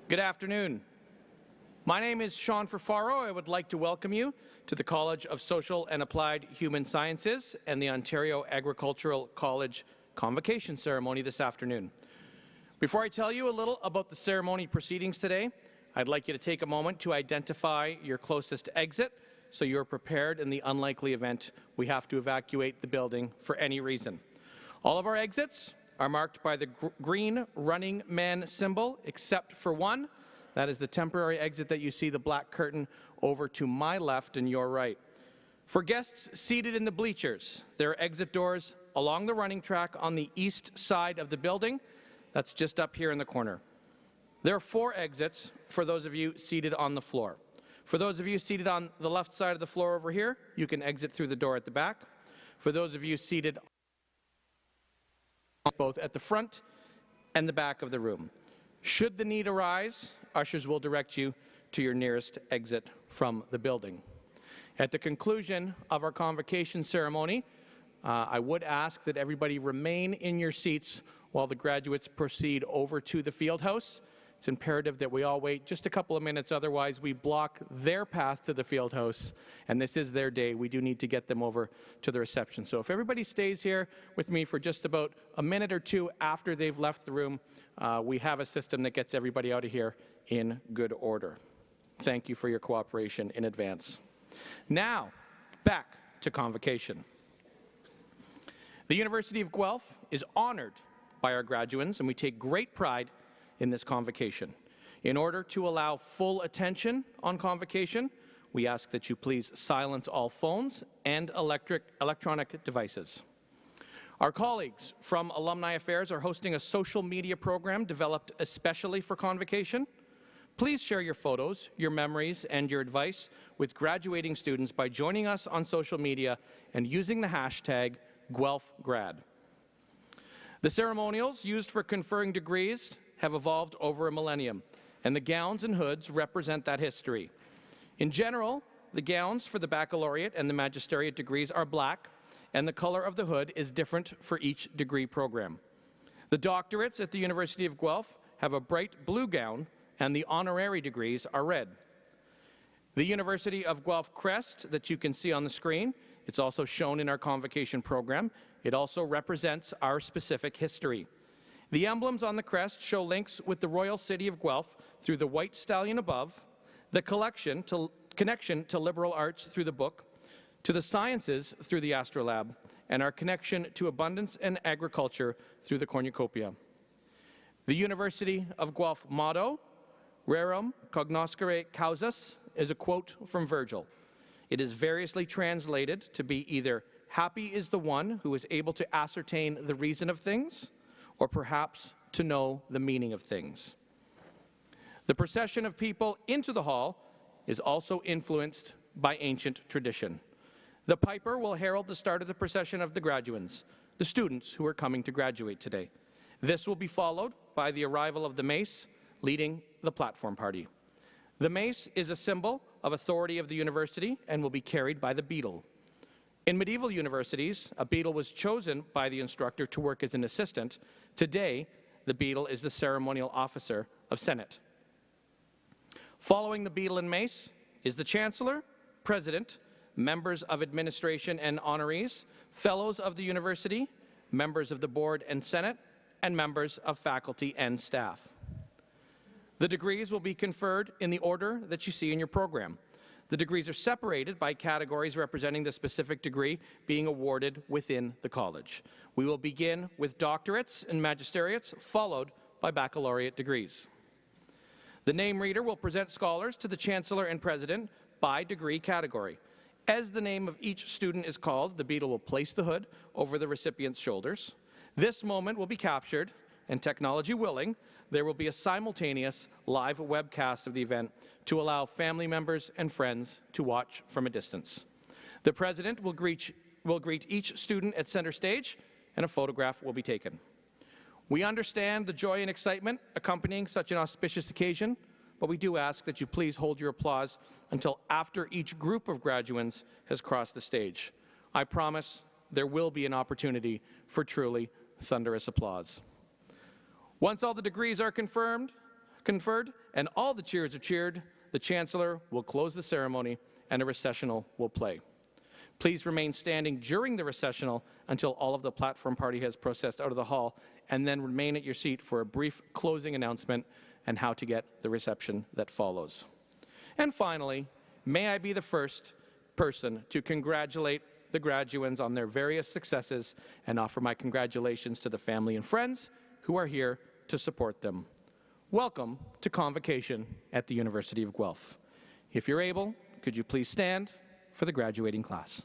Good afternoon. My name is Sean Ferfaro. I would like to welcome you to the College of Social and Applied Human Sciences and the Ontario Agricultural College Convocation ceremony this afternoon. Before I tell you a little about the ceremony proceedings today, I'd like you to take a moment to identify your closest exit so you're prepared in the unlikely event we have to evacuate the building for any reason. All of our exits are marked by the green running man symbol, except for one. That is the temporary exit that you see the black curtain over to my left and your right. For guests seated in the bleachers, there are exit doors along the running track on the east side of the building. That's just up here in the corner. There are 4 exits for those of you seated on the floor. For those of you seated on the left side of the floor over here, you can exit through the door at the back. For those of you seated both at the front and the back of the room. Should the need arise, ushers will direct you to your nearest exit from the building. At the conclusion of our convocation ceremony, I would ask that everybody remain in your seats while the graduates proceed over to the field house. It's imperative that we all wait just a couple of minutes, otherwise we block their path to the field house, and this is their day. We do need to get them over to the reception. So if everybody stays here with me for just about a minute or two after they've left the room, we have a system that gets everybody out of here in good order. Thank you for your cooperation in advance. Now, back to convocation. The University of Guelph is honored by our graduates, and we take great pride in this convocation. In order to allow full attention on convocation, we ask that you please silence all phones and electronic devices. Our colleagues from Alumni Affairs are hosting a social media program developed especially for convocation. Please share your photos, your memories, and your advice with graduating students by joining us on social media and using the hashtag #GuelphGrad. The ceremonials used for conferring degrees have evolved over a millennium, and the gowns and hoods represent that history. In general, the gowns for the baccalaureate and the magisteriate degrees are black, and the color of the hood is different for each degree program. The doctorates at the University of Guelph have a bright blue gown, and the honorary degrees are red. The University of Guelph crest that you can see on the screen, it's also shown in our convocation program. It also represents our specific history. The emblems on the crest show links with the Royal City of Guelph through the white stallion above, the connection to liberal arts through the book, to the sciences through the astrolabe, and our connection to abundance and agriculture through the cornucopia. The University of Guelph motto, Rerum cognoscere causas, is a quote from Virgil. It is variously translated to be either happy is the one who is able to ascertain the reason of things, or perhaps to know the meaning of things. The procession of people into the hall is also influenced by ancient tradition. The piper will herald the start of the procession of the graduands, the students who are coming to graduate today. This will be followed by the arrival of the mace, leading the platform party. The mace is a symbol of authority of the university and will be carried by the beadle. In medieval universities, a beadle was chosen by the instructor to work as an assistant. Today, the beadle is the ceremonial officer of Senate. Following the beadle and mace is the Chancellor, President, members of administration and honorees, fellows of the university, members of the board and Senate, and members of faculty and staff. The degrees will be conferred in the order that you see in your program. The degrees are separated by categories representing the specific degree being awarded within the college. We will begin with doctorates and magisteriates, followed by baccalaureate degrees. The name reader will present scholars to the Chancellor and President by degree category. As the name of each student is called, the beadle will place the hood over the recipient's shoulders. This moment will be captured, and technology willing, there will be a simultaneous live webcast of the event to allow family members and friends to watch from a distance. The President will greet each student at center stage, and a photograph will be taken. We understand the joy and excitement accompanying such an auspicious occasion, but we do ask that you please hold your applause until after each group of graduands has crossed the stage. I promise there will be an opportunity for truly thunderous applause. Once all the degrees are confirmed, conferred and all the cheers are cheered, the Chancellor will close the ceremony and a recessional will play. Please remain standing during the recessional until all of the platform party has processed out of the hall, and then remain at your seat for a brief closing announcement and how to get the reception that follows. And finally, may I be the first person to congratulate the graduands on their various successes and offer my congratulations to the family and friends who are here to support them. Welcome to Convocation at the University of Guelph. If you're able, could you please stand for the graduating class?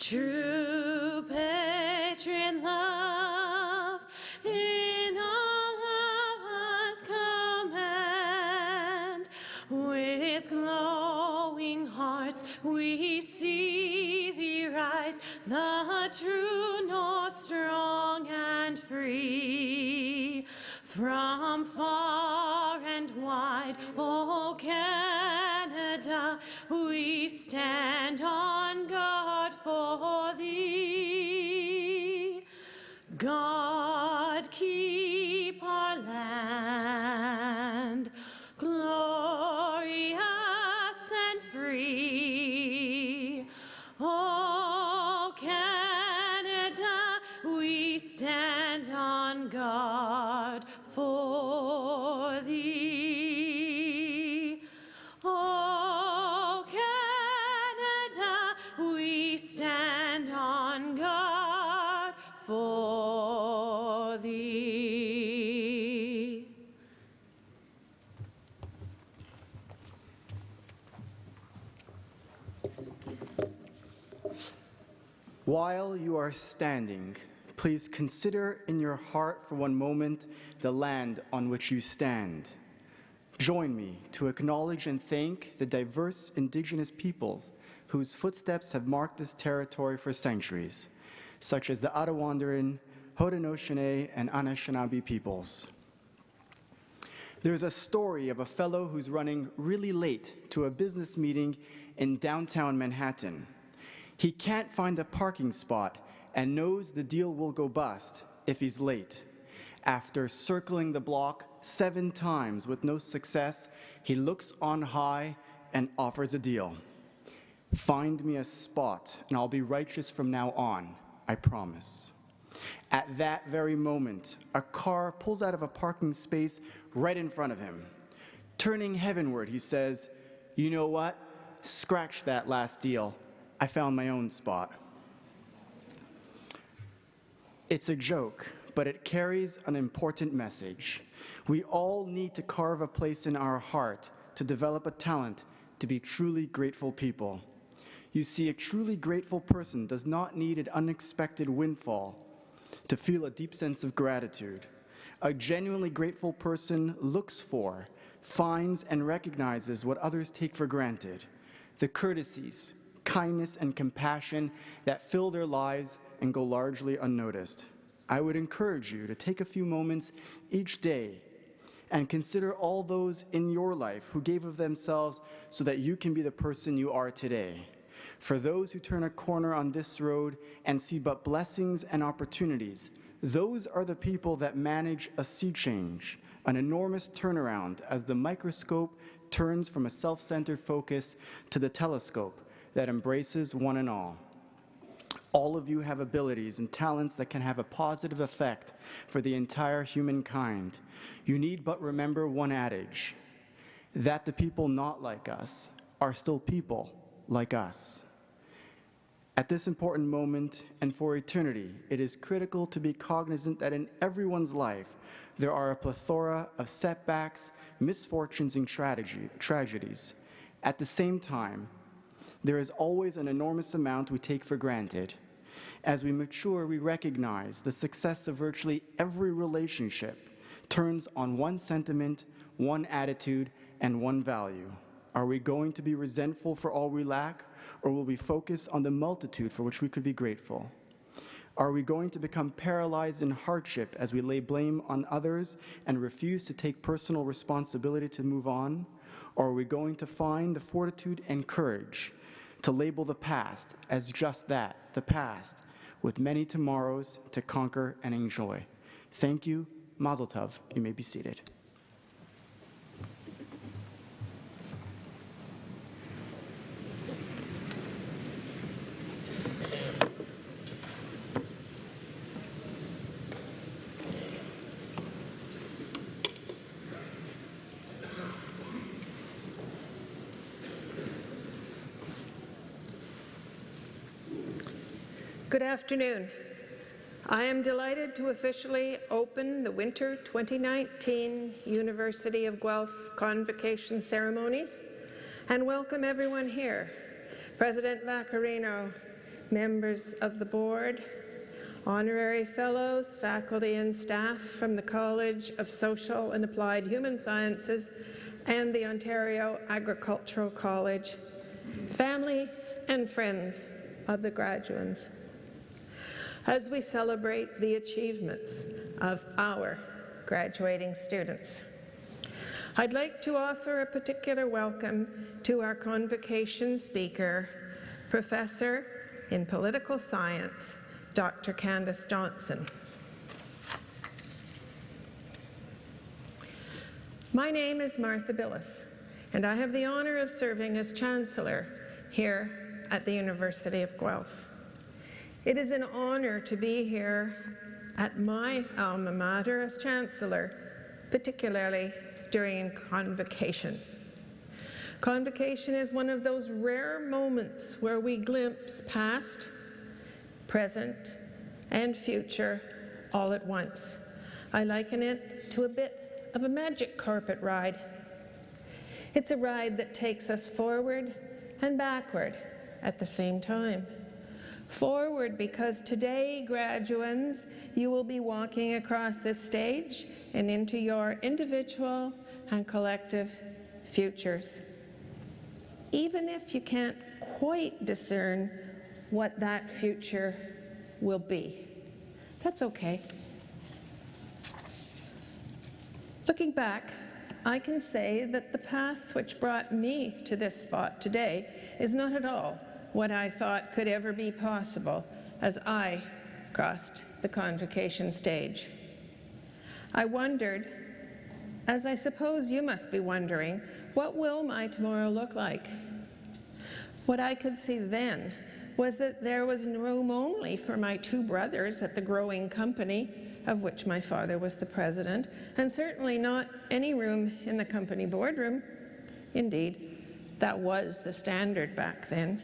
true patriot love in all of us command. With glowing hearts we see thee rise, the true north, strong and free. From far and wide, O Canada, we stand on guard for thee. God keep our land glorious and free. O Canada, we stand on guard for thee. O Canada, we stand on guard for thee. While you are standing, please consider in your heart for one moment the land on which you stand. Join me to acknowledge and thank the diverse Indigenous peoples whose footsteps have marked this territory for centuries, such as the Attawandaron, Haudenosaunee, and Anishinaabe peoples. There's a story of a fellow who's running really late to a business meeting in downtown Manhattan. He can't find a parking spot and knows the deal will go bust if he's late. After circling the block 7 times with no success, he looks on high and offers a deal. Find me a spot and I'll be righteous from now on, I promise. At that very moment, a car pulls out of a parking space right in front of him. Turning heavenward, he says, "You know what? Scratch that last deal. I found my own spot." It's a joke, but it carries an important message. We all need to carve a place in our heart to develop a talent to be truly grateful people. You see, a truly grateful person does not need an unexpected windfall to feel a deep sense of gratitude. A genuinely grateful person looks for, finds, and recognizes what others take for granted, the courtesies, kindness, and compassion that fill their lives and go largely unnoticed. I would encourage you to take a few moments each day and consider all those in your life who gave of themselves so that you can be the person you are today. For those who turn a corner on this road and see but blessings and opportunities, those are the people that manage a sea change, an enormous turnaround as the microscope turns from a self-centered focus to the telescope that embraces one and all. All of you have abilities and talents that can have a positive effect for the entire humankind. You need but remember one adage, that the people not like us are still people like us. At this important moment and for eternity, it is critical to be cognizant that in everyone's life, there are a plethora of setbacks, misfortunes, and tragedies. At the same time, there is always an enormous amount we take for granted. As we mature, we recognize the success of virtually every relationship turns on one sentiment, one attitude, and one value. Are we going to be resentful for all we lack, or will we focus on the multitude for which we could be grateful? Are we going to become paralyzed in hardship as we lay blame on others and refuse to take personal responsibility to move on? Or are we going to find the fortitude and courage to label the past as just that, the past, with many tomorrows to conquer and enjoy? Thank you. Mazel tov. You may be seated. Good afternoon. I am delighted to officially open the Winter 2019 University of Guelph Convocation ceremonies and welcome everyone here. President Vaccarino, members of the board, honorary fellows, faculty and staff from the College of Social and Applied Human Sciences and the Ontario Agricultural College, family and friends of the graduands, as we celebrate the achievements of our graduating students. I'd like to offer a particular welcome to our Convocation speaker, Professor in Political Science, Dr. Candace Johnson. My name is Martha Billis, and I have the honor of serving as Chancellor here at the University of Guelph. It is an honor to be here at my alma mater as Chancellor, particularly during Convocation. Convocation is one of those rare moments where we glimpse past, present, and future all at once. I liken it to a bit of a magic carpet ride. It's a ride that takes us forward and backward at the same time. Forward because today, graduands, you will be walking across this stage and into your individual and collective futures. Even if you can't quite discern what that future will be, that's okay. Looking back, I can say that the path which brought me to this spot today is not at all what I thought could ever be possible as I crossed the Convocation stage. I wondered, as I suppose you must be wondering, what will my tomorrow look like? What I could see then was that there was room only for my two brothers at the growing company, of which my father was the president, and certainly not any room in the company boardroom. Indeed, that was the standard back then,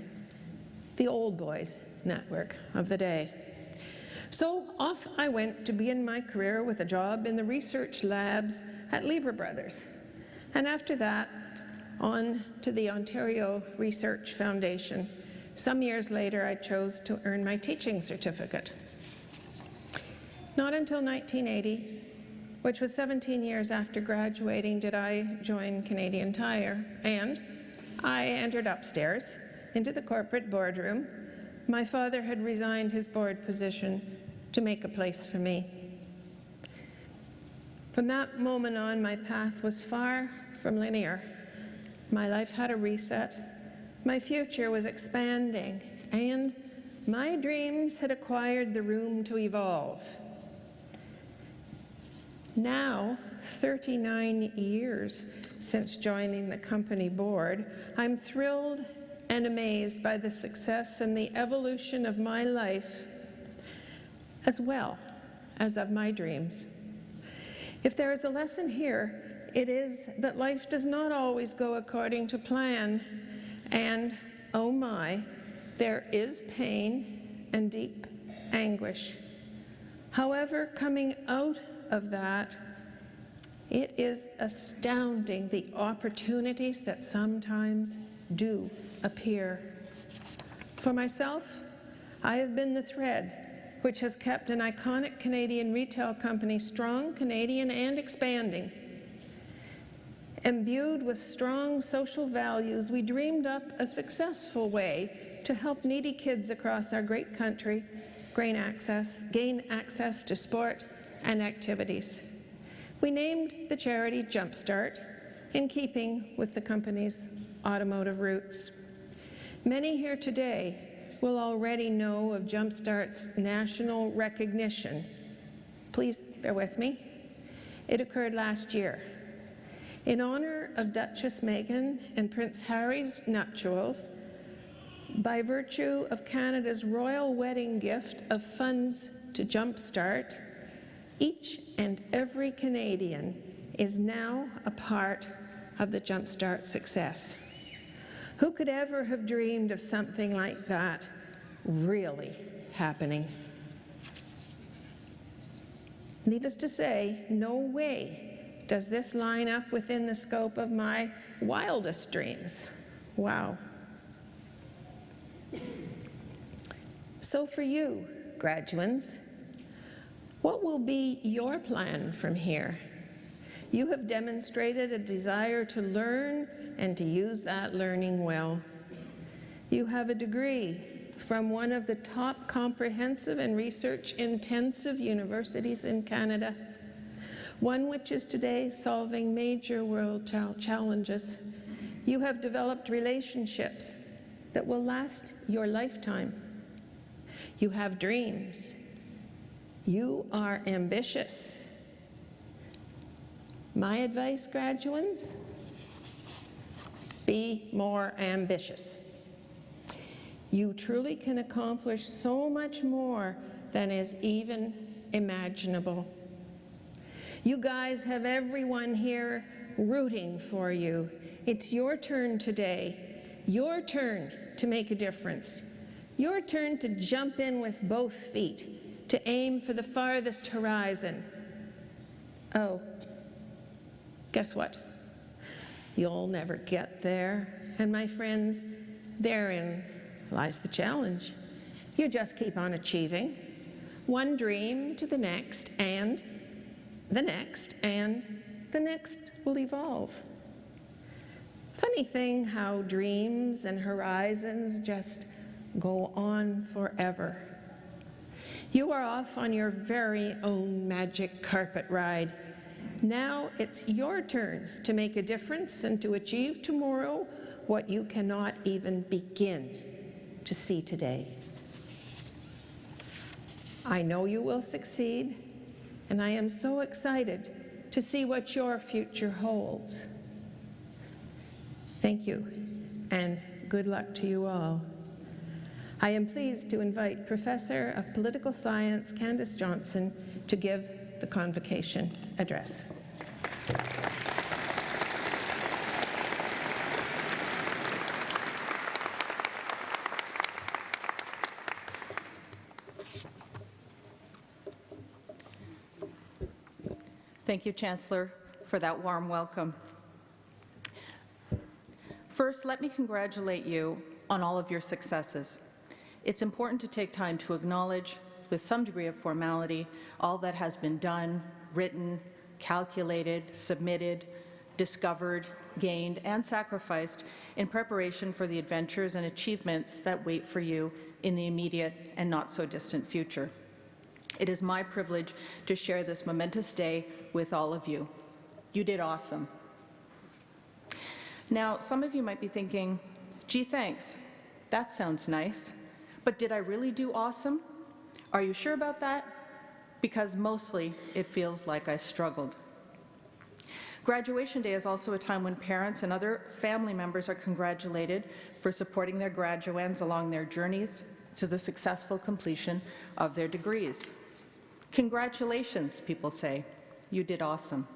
the old boys network of the day. So off I went to begin my career with a job in the research labs at Lever Brothers. And after that, on to the Ontario Research Foundation. Some years later, I chose to earn my teaching certificate. Not until 1980, which was 17 years after graduating, did I join Canadian Tire, and I entered upstairs into the corporate boardroom. My father had resigned his board position to make a place for me. From that moment on, my path was far from linear. My life had a reset. My future was expanding, and my dreams had acquired the room to evolve. Now, 39 years since joining the company board, I'm thrilled and amazed by the success and the evolution of my life, as well as of my dreams. If there is a lesson here, it is that life does not always go according to plan, and, oh my, there is pain and deep anguish. However, coming out of that, it is astounding the opportunities that sometimes do appear. For myself, I have been the thread which has kept an iconic Canadian retail company strong, Canadian, and expanding. Imbued with strong social values, we dreamed up a successful way to help needy kids across our great country gain access to sport and activities. We named the charity Jumpstart, in keeping with the company's automotive roots. Many here today will already know of Jumpstart's national recognition. Please bear with me. It occurred last year. In honor of Duchess Meghan and Prince Harry's nuptials, by virtue of Canada's royal wedding gift of funds to Jumpstart, each and every Canadian is now a part of the Jumpstart success. Who could ever have dreamed of something like that really happening? Needless to say, no way does this line up within the scope of my wildest dreams. Wow. So for you, graduands, what will be your plan from here? You have demonstrated a desire to learn and to use that learning well. You have a degree from one of the top comprehensive and research-intensive universities in Canada, one which is today solving major world challenges. You have developed relationships that will last your lifetime. You have dreams. You are ambitious. My advice, graduates, be more ambitious. You truly can accomplish so much more than is even imaginable. You guys have everyone here rooting for you. It's your turn today, your turn to make a difference, your turn to jump in with both feet, to aim for the farthest horizon. Oh, guess what? You'll never get there. And my friends, therein lies the challenge. You just keep on achieving, one dream to the next, and the next, and the next will evolve. Funny thing how dreams and horizons just go on forever. You are off on your very own magic carpet ride. Now it's your turn to make a difference and to achieve tomorrow what you cannot even begin to see today. I know you will succeed, and I am so excited to see what your future holds. Thank you, and good luck to you all. I am pleased to invite Professor of Political Science Candace Johnson to give the Convocation address. Thank you, Chancellor, for that warm welcome. First, let me congratulate you on all of your successes. It's important to take time to acknowledge, with some degree of formality, all that has been done, written, calculated, submitted, discovered, gained, and sacrificed in preparation for the adventures and achievements that wait for you in the immediate and not so distant future. It is my privilege to share this momentous day with all of you. You did awesome. Now, some of you might be thinking, gee, thanks, that sounds nice, but did I really do awesome? Are you sure about that? Because mostly it feels like I struggled. Graduation day is also a time when parents and other family members are congratulated for supporting their graduands along their journeys to the successful completion of their degrees. Congratulations, people say. You did awesome.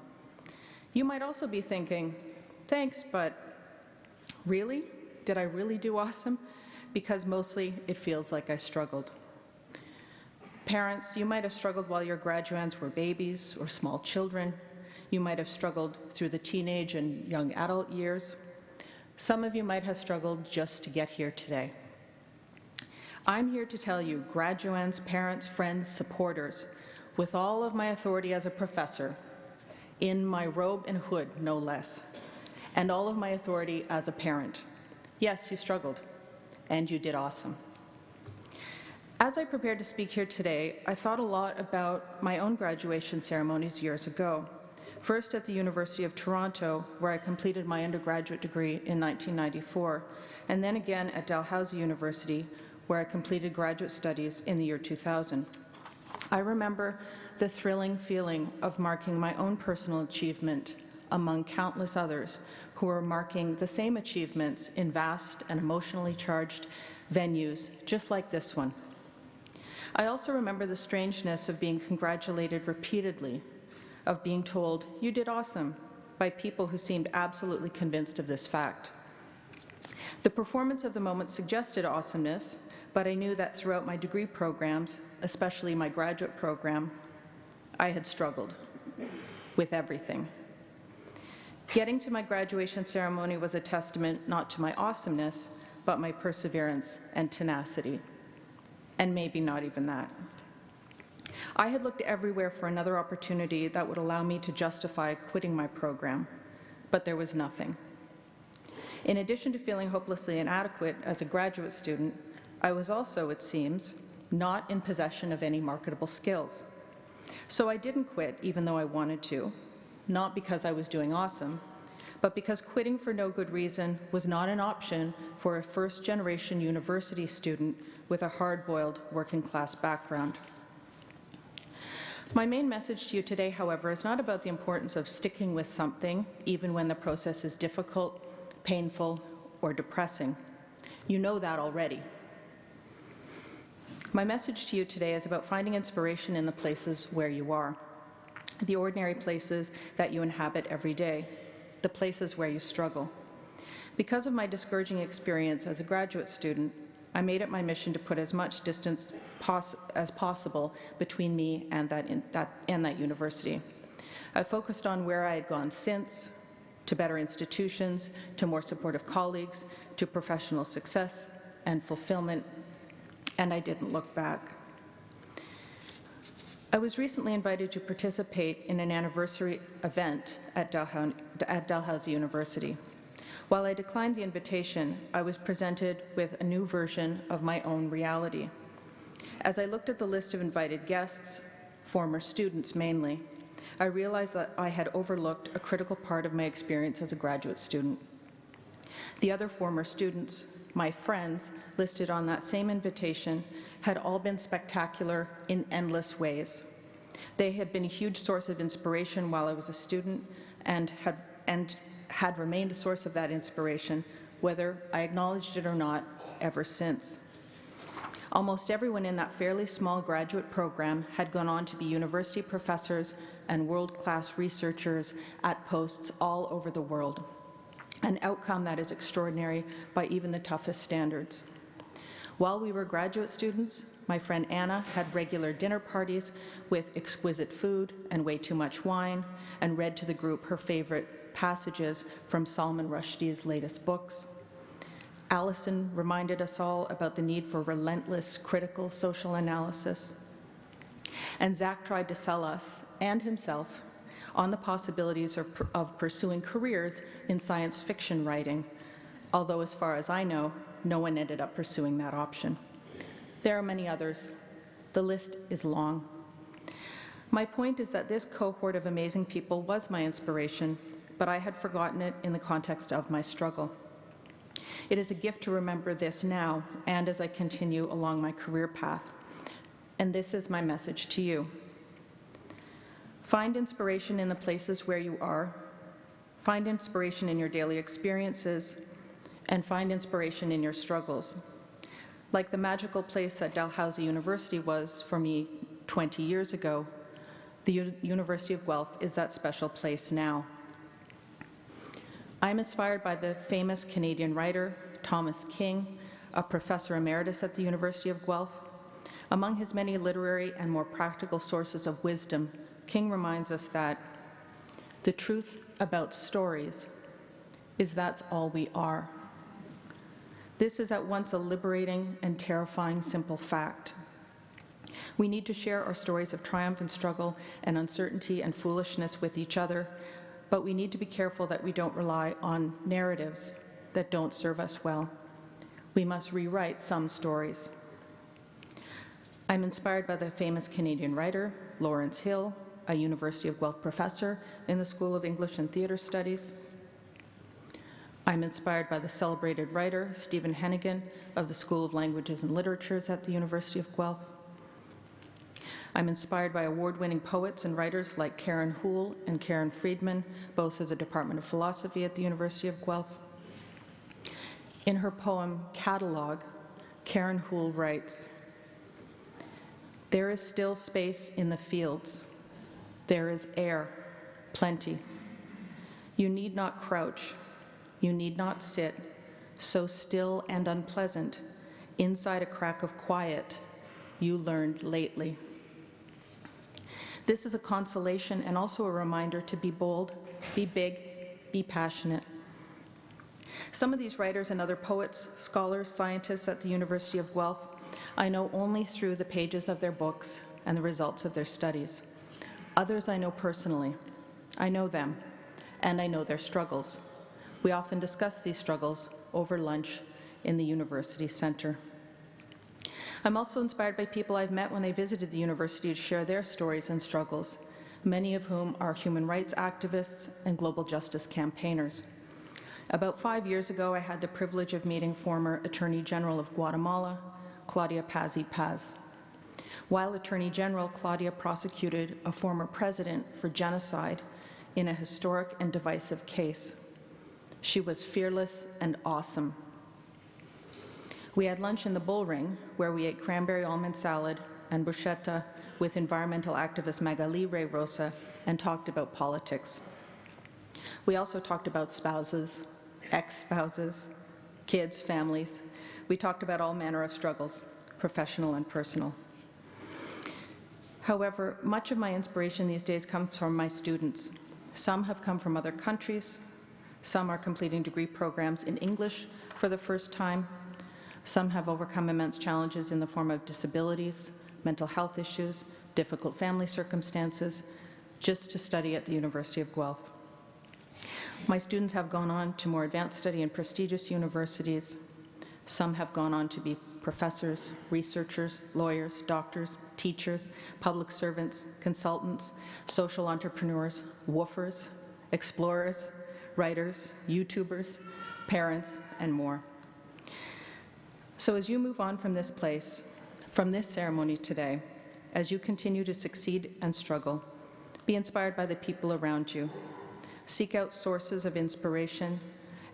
You might also be thinking, thanks, but really? Did I really do awesome? Because mostly it feels like I struggled. Parents, you might have struggled while your graduands were babies or small children. You might have struggled through the teenage and young adult years. Some of you might have struggled just to get here today. I'm here to tell you, graduands, parents, friends, supporters, with all of my authority as a professor, in my robe and hood, no less, and all of my authority as a parent. Yes, you struggled, and you did awesome. As I prepared to speak here today, I thought a lot about my own graduation ceremonies years ago. First at the University of Toronto, where I completed my undergraduate degree in 1994, and then again at Dalhousie University, where I completed graduate studies in the year 2000. I remember the thrilling feeling of marking my own personal achievement among countless others who were marking the same achievements in vast and emotionally charged venues, just like this one. I also remember the strangeness of being congratulated repeatedly, of being told, you did awesome, by people who seemed absolutely convinced of this fact. The performance of the moment suggested awesomeness, but I knew that throughout my degree programs, especially my graduate program, I had struggled with everything. Getting to my graduation ceremony was a testament not to my awesomeness, but my perseverance and tenacity. and maybe not even that. I had looked everywhere for another opportunity that would allow me to justify quitting my program, but there was nothing. In addition to feeling hopelessly inadequate as a graduate student, I was also, it seems, not in possession of any marketable skills. So I didn't quit, even though I wanted to, not because I was doing awesome, but because quitting for no good reason was not an option for a first-generation university student with a hard-boiled working-class background. My main message to you today, however, is not about the importance of sticking with something, even when the process is difficult, painful, or depressing. You know that already. My message to you today is about finding inspiration in the places where you are, the ordinary places that you inhabit every day, the places where you struggle. Because of my discouraging experience as a graduate student, I made it my mission to put as much distance as possible between me and that university. I focused on where I had gone since, to better institutions, to more supportive colleagues, to professional success and fulfillment, and I didn't look back. I was recently invited to participate in an anniversary event at Dalhousie University. While I declined the invitation, I was presented with a new version of my own reality. As I looked at the list of invited guests, former students mainly, I realized that I had overlooked a critical part of my experience as a graduate student. The other former students, my friends, listed on that same invitation, had all been spectacular in endless ways. They had been a huge source of inspiration while I was a student and had remained a source of that inspiration, whether I acknowledged it or not, ever since. Almost everyone in that fairly small graduate program had gone on to be university professors and world-class researchers at posts all over the world, an outcome that is extraordinary by even the toughest standards. While we were graduate students, my friend Anna had regular dinner parties with exquisite food and way too much wine, and read to the group her favorite passages from Salman Rushdie's latest books. Allison reminded us all about the need for relentless critical social analysis. And Zach tried to sell us, and himself, on the possibilities of pursuing careers in science fiction writing, although as far as I know, no one ended up pursuing that option. There are many others. The list is long. My point is that this cohort of amazing people was my inspiration, but I had forgotten it in the context of my struggle. It is a gift to remember this now and as I continue along my career path. And this is my message to you. Find inspiration in the places where you are, find inspiration in your daily experiences, and find inspiration in your struggles. Like the magical place that Dalhousie University was for me 20 years ago, the University of Guelph is that special place now. I'm inspired by the famous Canadian writer, Thomas King, a professor emeritus at the University of Guelph. Among his many literary and more practical sources of wisdom, King reminds us that the truth about stories is that's all we are. This is at once a liberating and terrifying simple fact. We need to share our stories of triumph and struggle and uncertainty and foolishness with each other, but we need to be careful that we don't rely on narratives that don't serve us well. We must rewrite some stories. I'm inspired by the famous Canadian writer, Lawrence Hill, a University of Guelph professor in the School of English and Theatre Studies. I'm inspired by the celebrated writer, Stephen Hennigan, of the School of Languages and Literatures at the University of Guelph. I'm inspired by award-winning poets and writers like Karen Houle and Karen Friedman, both of the Department of Philosophy at the University of Guelph. In her poem, Catalogue, Karen Houle writes, "There is still space in the fields. There is air, plenty. You need not crouch. You need not sit, so still and unpleasant, inside a crack of quiet you learned lately." This is a consolation and also a reminder to be bold, be big, be passionate. Some of these writers and other poets, scholars, scientists at the University of Guelph I know only through the pages of their books and the results of their studies. Others I know personally. I know them, and I know their struggles. We often discuss these struggles over lunch in the University Centre. I'm also inspired by people I've met when they visited the university to share their stories and struggles, many of whom are human rights activists and global justice campaigners. About 5 years ago, I had the privilege of meeting former Attorney General of Guatemala, Claudia Paz. While Attorney General, Claudia prosecuted a former president for genocide in a historic and divisive case. She was fearless and awesome. We had lunch in the Bull Ring, where we ate cranberry almond salad and bruschetta with environmental activist Magali Ray Rosa and talked about politics. We also talked about spouses, ex-spouses, kids, families. We talked about all manner of struggles, professional and personal. However, much of my inspiration these days comes from my students. Some have come from other countries. Some are completing degree programs in English for the first time. Some have overcome immense challenges in the form of disabilities, mental health issues, difficult family circumstances, just to study at the University of Guelph. My students have gone on to more advanced study in prestigious universities. Some have gone on to be professors, researchers, lawyers, doctors, teachers, public servants, consultants, social entrepreneurs, woofers, explorers, writers, YouTubers, parents, and more. So as you move on from this place, from this ceremony today, as you continue to succeed and struggle, be inspired by the people around you. Seek out sources of inspiration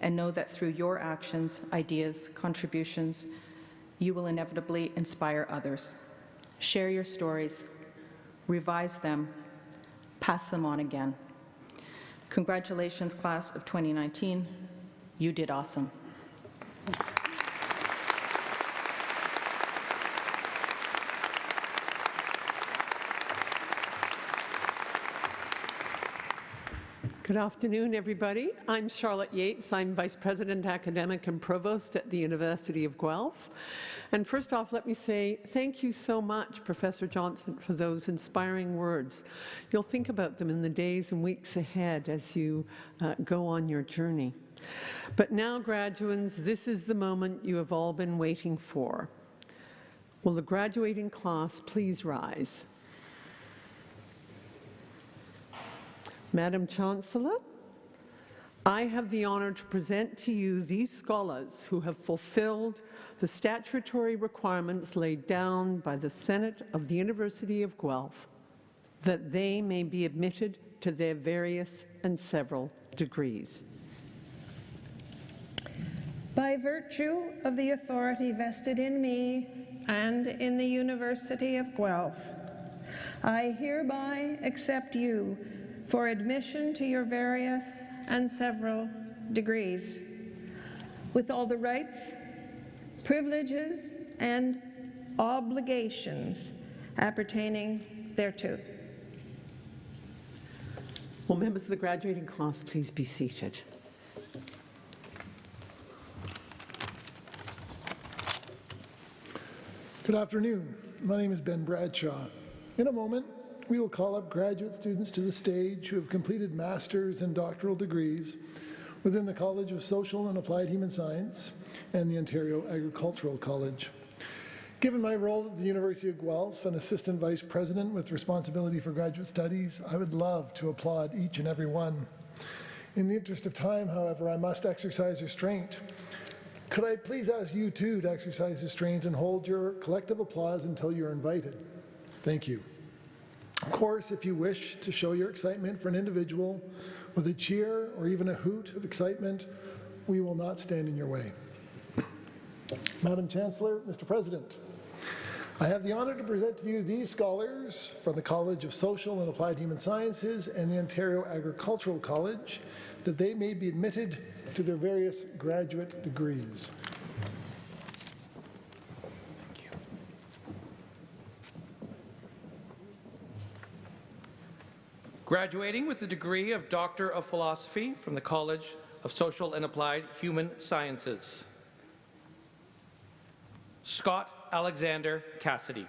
and know that through your actions, ideas, contributions, you will inevitably inspire others. Share your stories, revise them, pass them on again. Congratulations, class of 2019. You did awesome. Good afternoon, everybody. I'm Charlotte Yates. I'm Vice President, Academic and Provost at the University of Guelph. And first off, let me say thank you so much, Professor Johnson, for those inspiring words. You'll think about them in the days and weeks ahead as you go on your journey. But now, graduates, this is the moment you have all been waiting for. Will the graduating class please rise? Madam Chancellor, I have the honor to present to you these scholars who have fulfilled the statutory requirements laid down by the Senate of the University of Guelph, that they may be admitted to their various and several degrees. By virtue of the authority vested in me and in the University of Guelph, I hereby accept you for admission to your various and several degrees, with all the rights, privileges, and obligations appertaining thereto. Will members of the graduating class please be seated? Good afternoon. My name is Ben Bradshaw. In a moment, we will call up graduate students to the stage who have completed master's and doctoral degrees within the College of Social and Applied Human Science and the Ontario Agricultural College. Given my role at the University of Guelph, an Assistant Vice President with responsibility for graduate studies, I would love to applaud each and every one. In the interest of time, however, I must exercise restraint. Could I please ask you too to exercise restraint and hold your collective applause until you're invited? Thank you. Of course, if you wish to show your excitement for an individual with a cheer or even a hoot of excitement, we will not stand in your way. Madam Chancellor, Mr. President, I have the honor to present to you these scholars from the College of Social and Applied Human Sciences and the Ontario Agricultural College, that they may be admitted to their various graduate degrees. Graduating with the degree of Doctor of Philosophy from the College of Social and Applied Human Sciences, Scott Alexander Cassidy.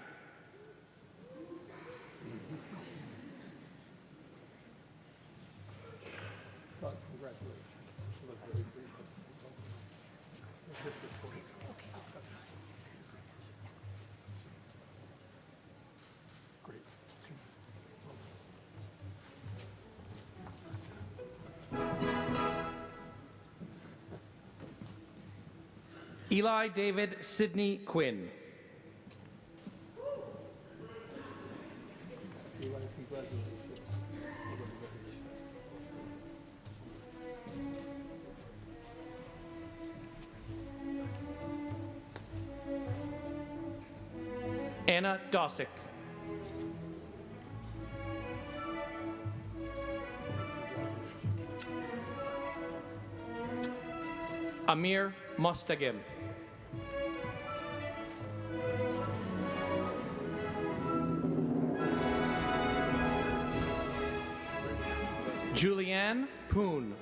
Eli David Sidney Quinn. Anna Dosick. Amir Mostagim. Julianne Poon.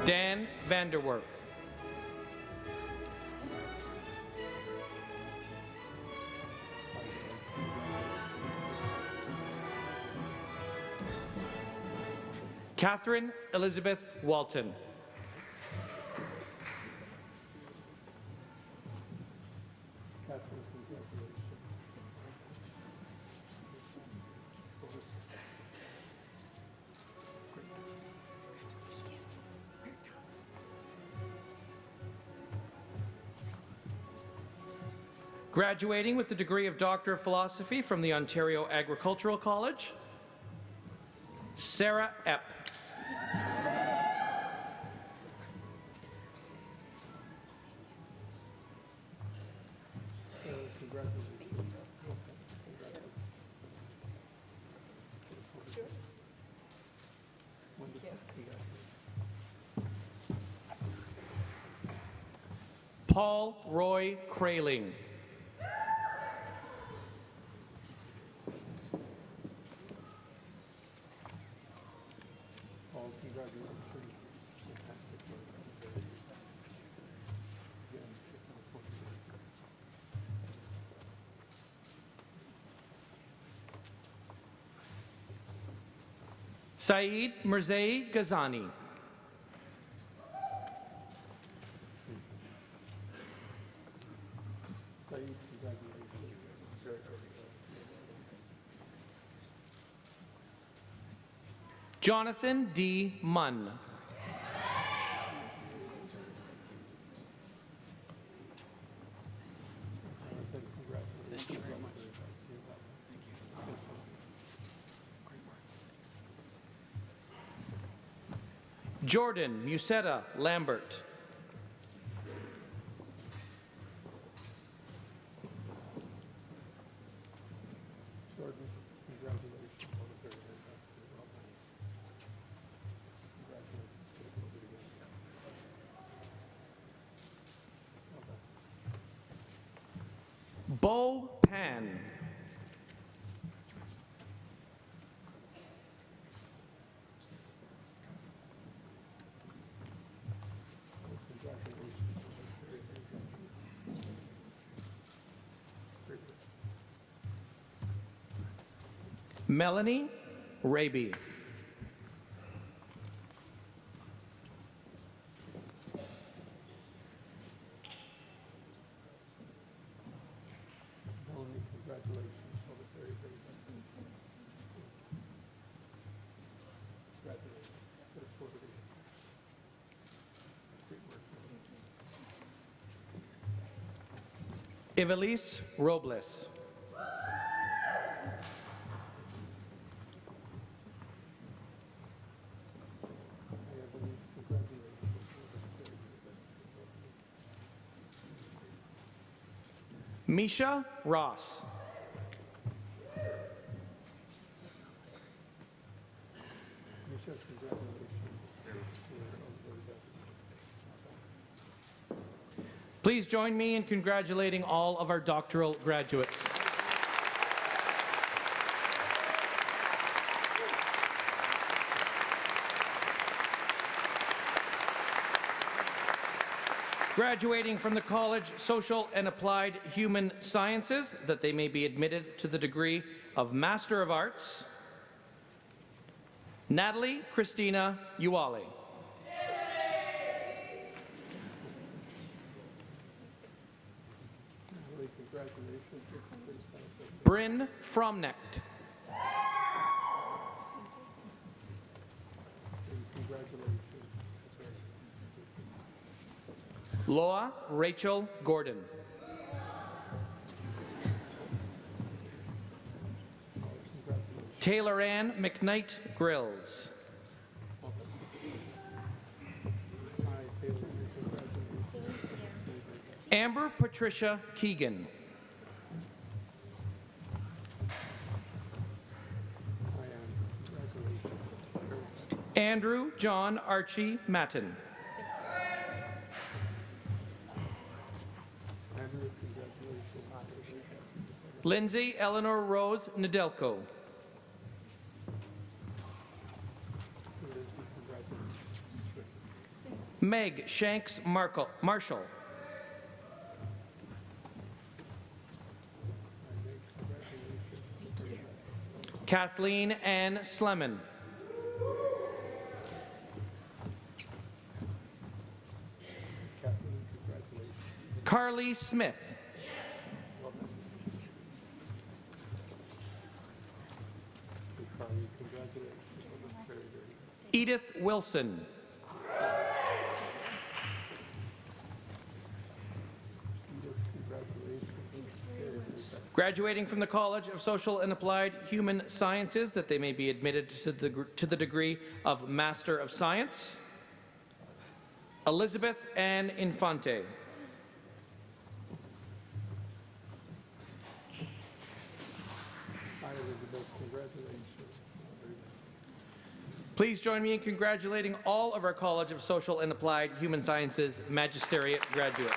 Dan Vanderwerf. Catherine Elizabeth Walton. Graduating with the degree of Doctor of Philosophy from the Ontario Agricultural College, Sarah Epp. Paul Roy Kraling. Saeed Mirzai Ghazani. Jonathan D. Munn. Jordan Musetta Lambert. Bo Pan. Melanie Raby. Evelise Robles. Misha Ross. Please join me in congratulating all of our doctoral graduates. graduating from the College Social and Applied Human Sciences, that they may be admitted to the degree of Master of Arts, Natalie Christina Uwale. Bryn Fromnecht. Loa Rachel Gordon. Taylor Ann McKnight Grills. Amber Patricia Keegan. Andrew John Archie Matten. Lindsay Eleanor Rose Nedelko. Meg Shanks Marshall. Kathleen Ann Slemon. Carly Smith. Edith Wilson. Graduating from the College of Social and Applied Human Sciences, that they may be admitted to the degree of Master of Science, Elizabeth Ann Infante. Hi, Elizabeth. Congratulations. Please join me in congratulating all of our College of Social and Applied Human Sciences Magisteriate graduates.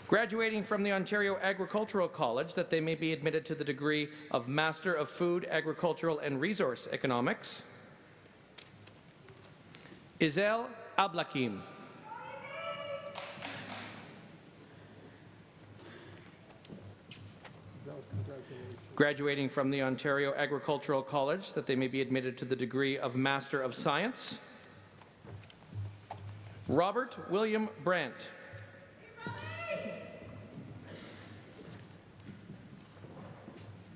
Graduating from the Ontario Agricultural College, that they may be admitted to the degree of Master of Food, Agricultural and Resource Economics, Izel Ablakim. Graduating from the Ontario Agricultural College, that they may be admitted to the degree of Master of Science, Robert William Brandt.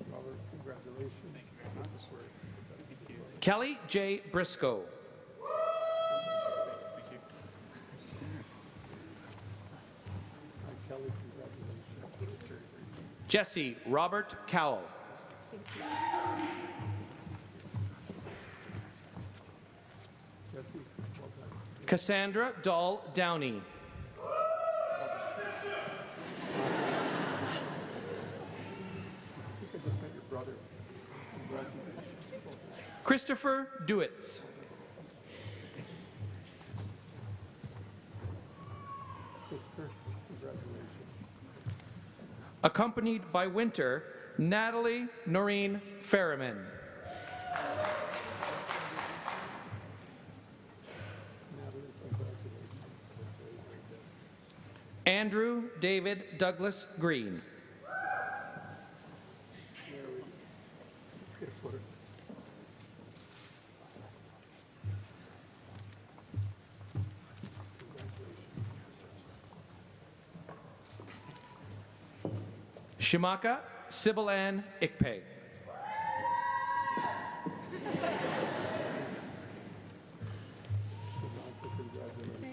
Robert, congratulations. Kelly J. Briscoe. Hi, Kelly. Congratulations. Jesse Robert Cowell. Jesse, well done. Cassandra Dahl Downey. I think I just met your brother. Congratulations. Christopher Dewitz. Christopher, congratulations. Accompanied by Winter, Natalie Noreen Ferriman. Natalie, congratulations. Andrew David Douglas Green. Let's get a photo. Shimaka Sybil Ann Ikpe.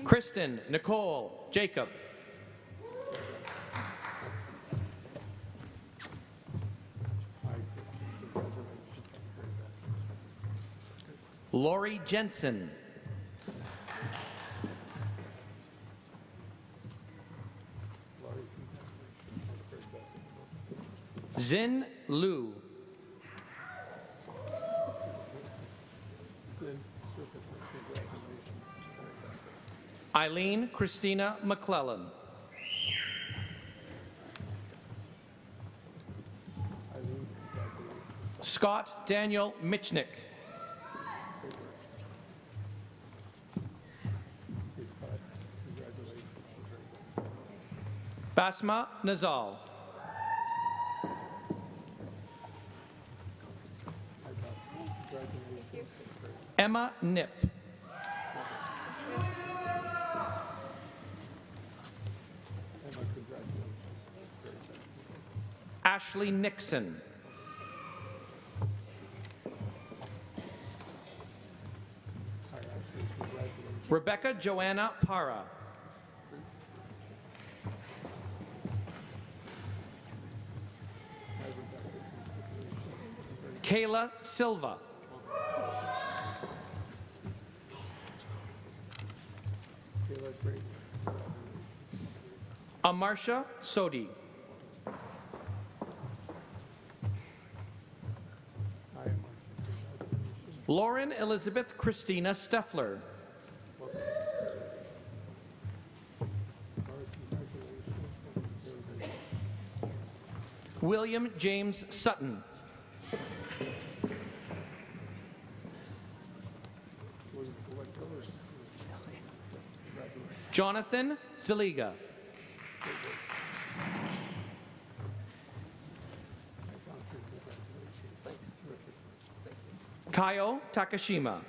Kristen Nicole Jacob. Lori Jensen. Zin Liu. Eileen Christina McClellan. Scott Daniel Michnick. Basma Nazal. Emma Nip. Ashley Nixon. Rebecca Joanna Para. Kayla Silva. Amarsha Sodi. Lauren Elizabeth Christina Steffler. William James Sutton. Jonathan Zaliga. Kaio Takashima.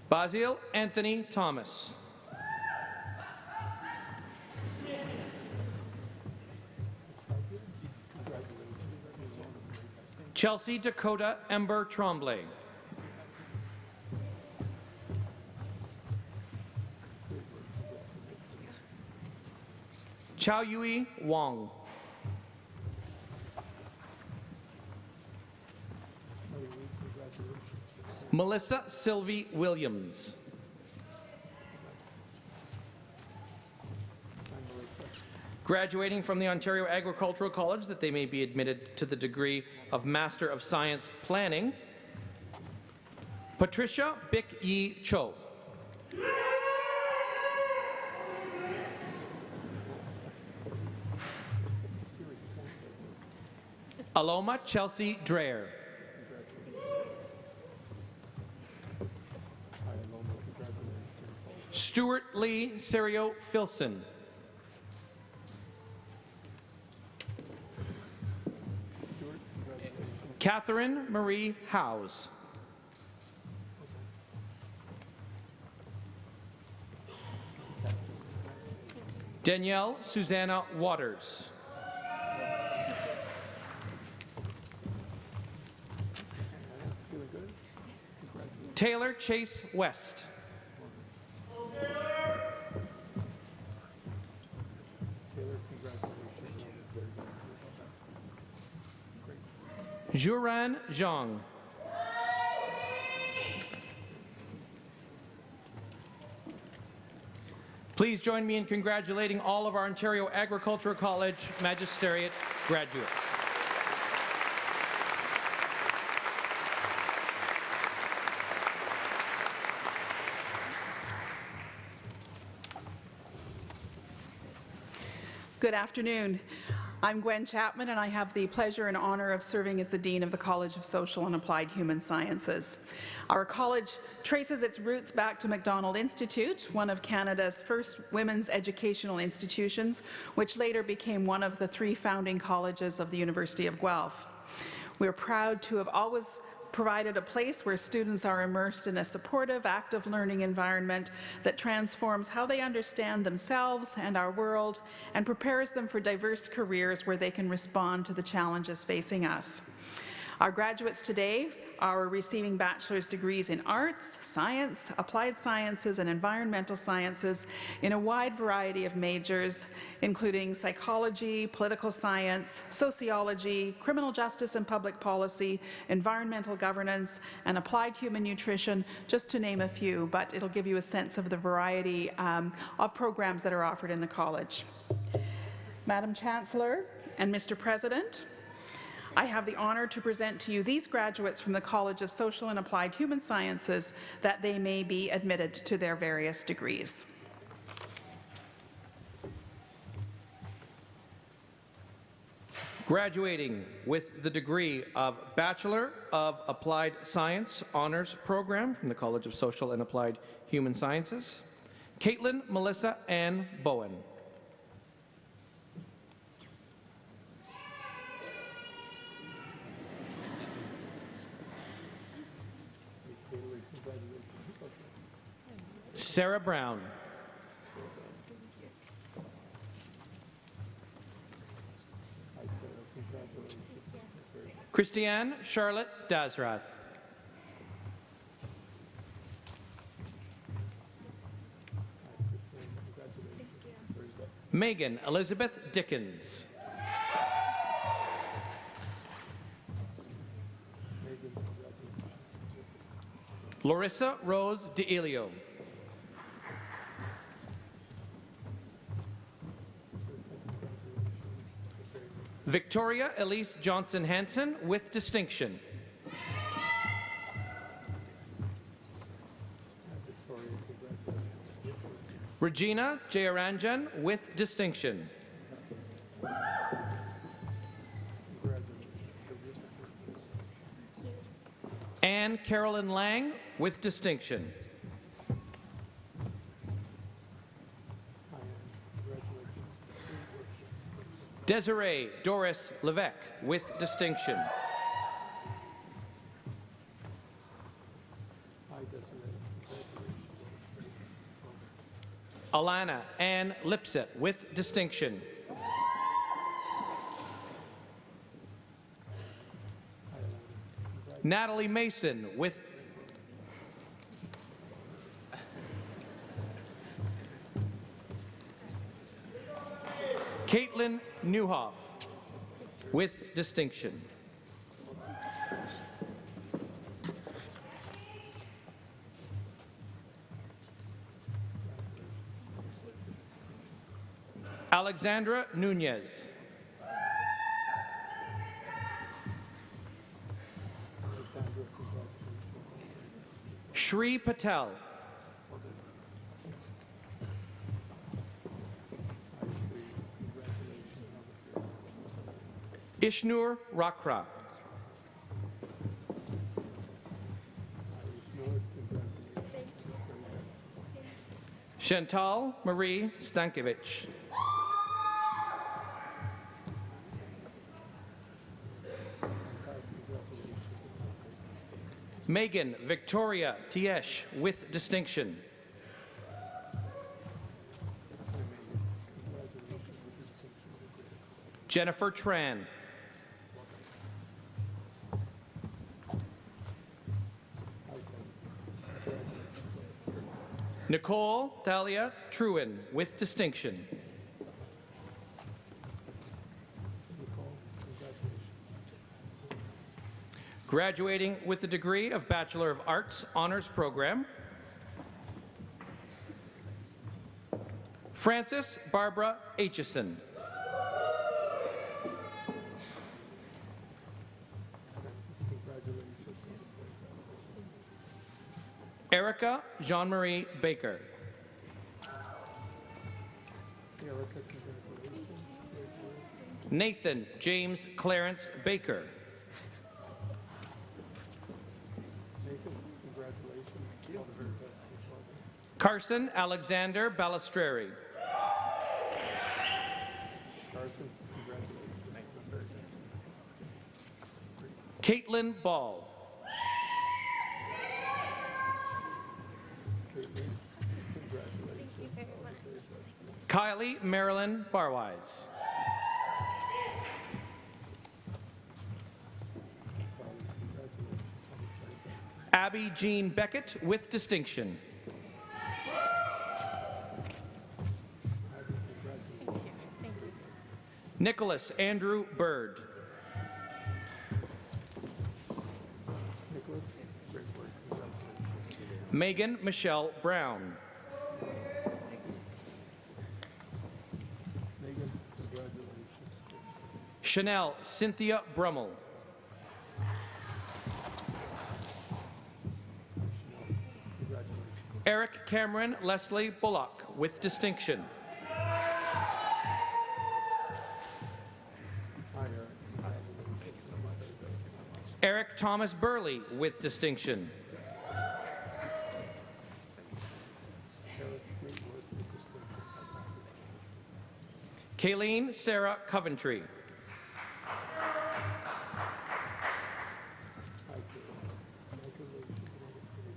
Basil Anthony Thomas. Chelsea Dakota Ember Tremblay. Chao Yui Wong. Melissa Sylvie Williams. Graduating from the Ontario Agricultural College that they may be admitted to the degree of Master of Science Planning, Patricia Bick Yi Cho. Aloma Chelsea Dreher. Stuart Lee Serio Filson. Catherine Marie Howes. Danielle Susanna Waters. Taylor Chase West. Juran Zhang. Please join me in congratulating all of our Ontario Agricultural College Magisteriate graduates. Good afternoon. I'm Gwen Chapman, and I have the pleasure and honor of serving as the Dean of the College of Social and Applied Human Sciences. Our college traces its roots back to Macdonald Institute, one of Canada's first women's educational institutions, which later became one of the 3 founding colleges of the University of Guelph. We're proud to have always provided a place where students are immersed in a supportive, active learning environment that transforms how they understand themselves and our world and prepares them for diverse careers where they can respond to the challenges facing us. Our graduates today are receiving bachelor's degrees in arts, science, applied sciences, and environmental sciences in a wide variety of majors, including psychology, political science, sociology, criminal justice and public policy, environmental governance, and applied human nutrition, just to name a few, but it'll give you a sense of the variety of programs that are offered in the college. Madam Chancellor and Mr. President, I have the honor to present to you these graduates from the College of Social and Applied Human Sciences that they may be admitted to their various degrees. Graduating with the degree of Bachelor of Applied Science Honors Program from the College of Social and Applied Human Sciences, Caitlin Melissa Ann Bowen. Sarah Brown. Christiane Charlotte Dazrath. Megan Elizabeth Dickens. Larissa Rose DeIlio. Victoria Elise Johnson Hansen with distinction. Regina Jayaranjan with distinction. Anne Carolyn Lang with distinction. Desiree Doris Levesque with distinction. Alana Ann Lipset with distinction. Natalie Mason with Caitlin Newhoff with distinction. Alexandra Nunez. Shri Patel. Ishnur Rakra. Chantal Marie Stankiewicz. Megan Victoria Tiesh with distinction. Jennifer Tran. Nicole Thalia Truen with distinction. Graduating with the degree of Bachelor of Arts Honors Program, Frances Barbara Aitchison. Erica Jean-Marie Baker. Nathan James Clarence Baker. Carson Alexander Balistreri. Caitlin Ball. Kylie Marilyn Barwise. Abby Jean Beckett with distinction. Nicholas Andrew Bird. Megan Michelle Brown. Chanel Cynthia Brummel. Eric Cameron Leslie Bullock with distinction. Eric Thomas Burley with distinction. Kayleen Sarah Coventry.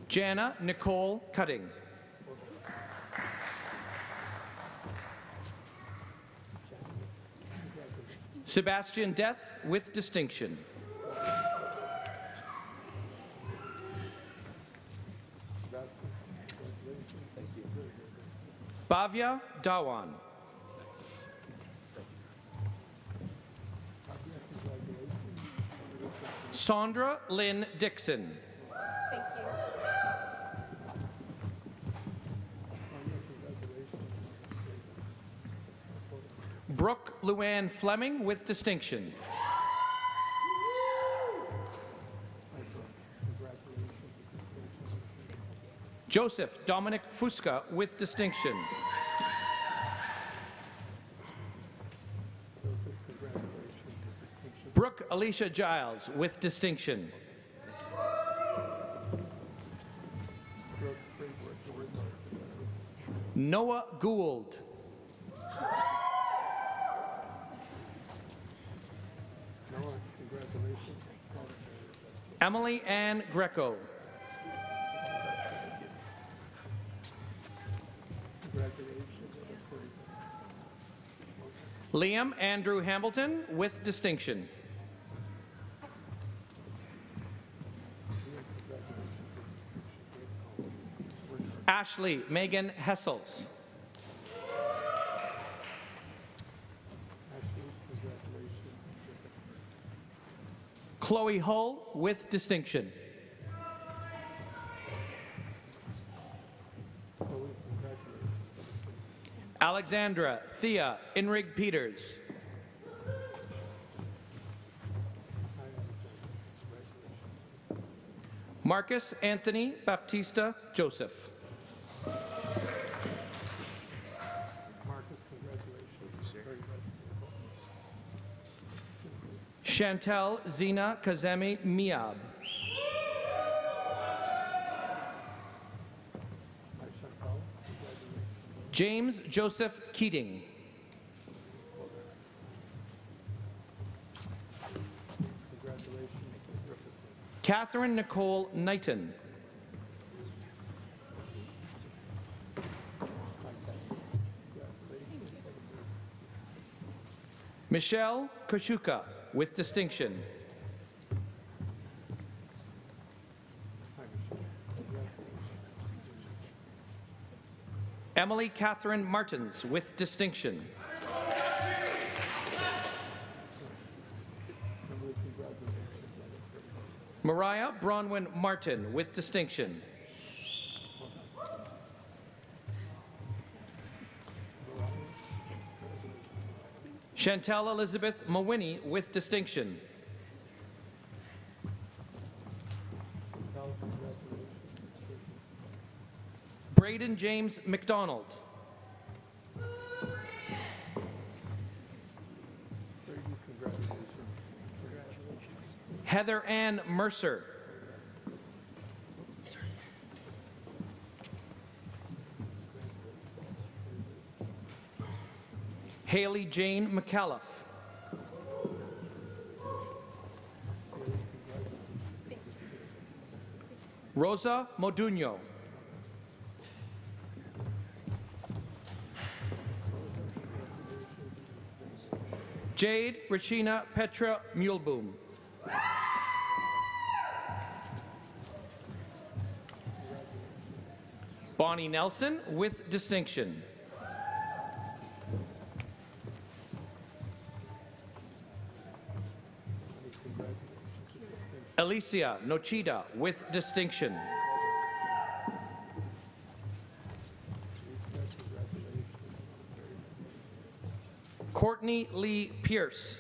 Jana Nicole Cutting. Sebastian Death with distinction. Bhavya Dhawan. Sandra Lynn Dixon. Brooke Luann Fleming with distinction. Joseph Dominic Fusca with distinction. Brooke Alicia Giles with distinction. Noah Gould. Emily Ann Greco. Liam Andrew Hamilton with distinction. Ashley Megan Hessels. Chloe Hull with distinction. Alexandra Thea Inrig Peters. Marcus Anthony Baptista Joseph. Chantel Zina Kazemi Miab. James Joseph Keating. Catherine Nicole Knighton. Michelle Koshuka with distinction. Emily Catherine Martins with distinction. Mariah Bronwyn Martin with distinction. Chantel Elizabeth Mawini with distinction. Braden James McDonald. Heather Ann Mercer. Haley Jane McAuliffe. Rosa Moduno. Jade Regina Petra Muleboom. Bonnie Nelson with distinction. Alicia Nochida with distinction. Courtney Lee Pierce.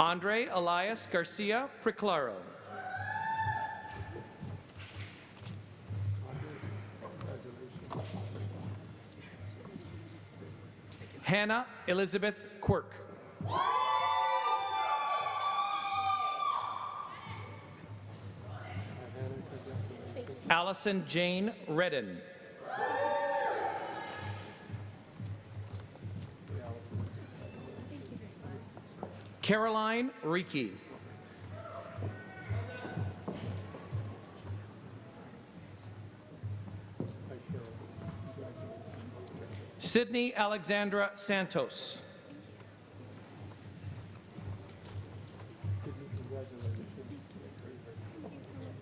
Andre Elias Garcia Priclaro. Hannah Elizabeth Quirk. Allison Jane Redden. Caroline Reiki. Sydney Alexandra Santos.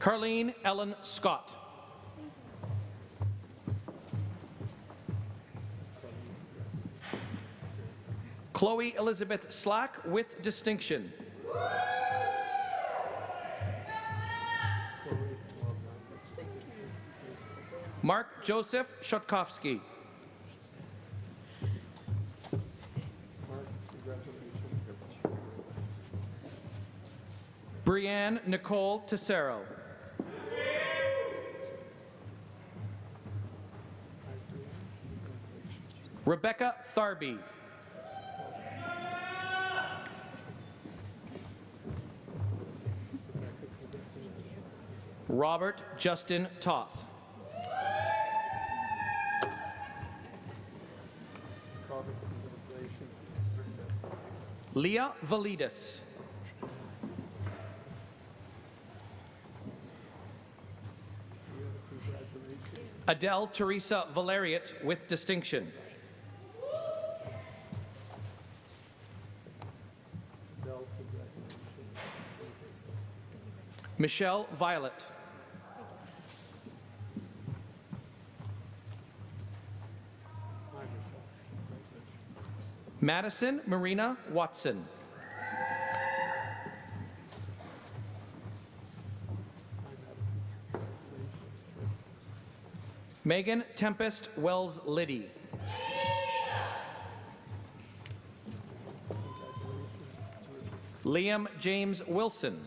Carlene Ellen Scott. Chloe Elizabeth Slack with distinction. Mark Joseph Shutkowski. Brianne Nicole Tessero. Rebecca Tharby. Robert Justin Toth. Leah Validis. Adele Teresa Valeriot with distinction. Michelle Violet. Madison Marina Watson. Megan Tempest Wells Liddy. Liam James Wilson.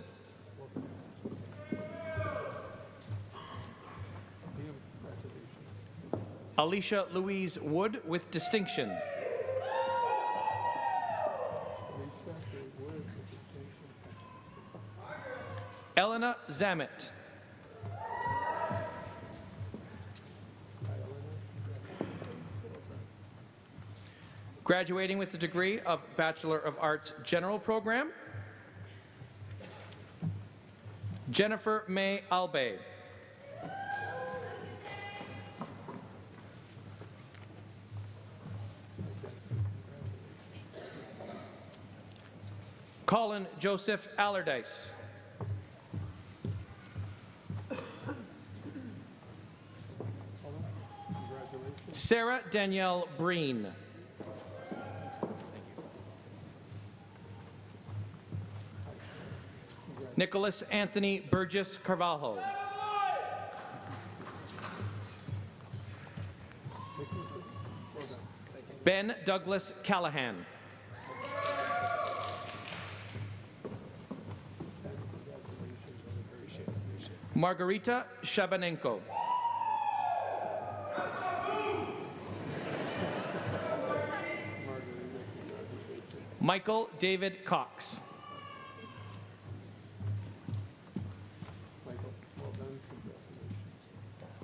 Alicia Louise Wood with distinction. Elena Zamet. Graduating with the degree of Bachelor of Arts General Program, Jennifer May Albe. Colin Joseph Allardyce. Sarah Danielle Breen. Nicholas Anthony Burgess Carvalho. Ben Douglas Callahan. Margarita Shabanenko. Michael David Cox.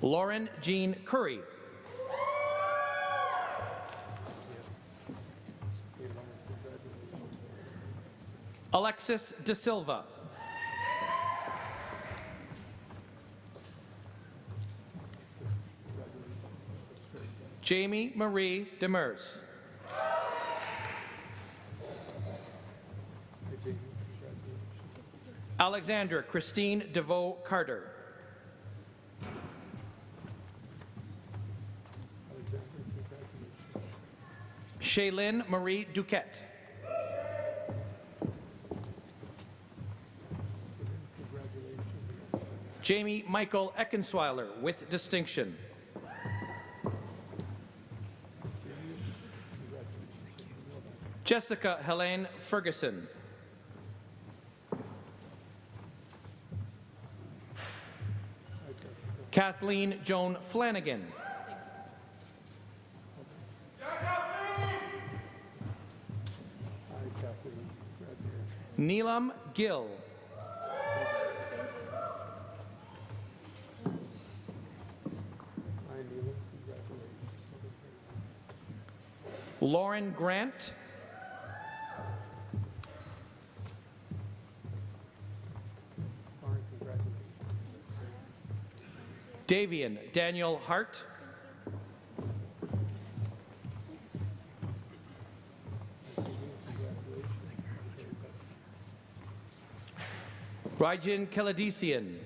Lauren Jean Curry. Alexis De Silva. Jamie Marie Demers. Alexandra Christine DeVoe Carter. Shaylin Marie Duquette. Jamie Michael Eckensweiler with distinction. Jessica Helene Ferguson. Kathleen Joan Flanagan. Neelam Gill. Lauren Grant. Davian Daniel Hart. Rajan Kaladisian.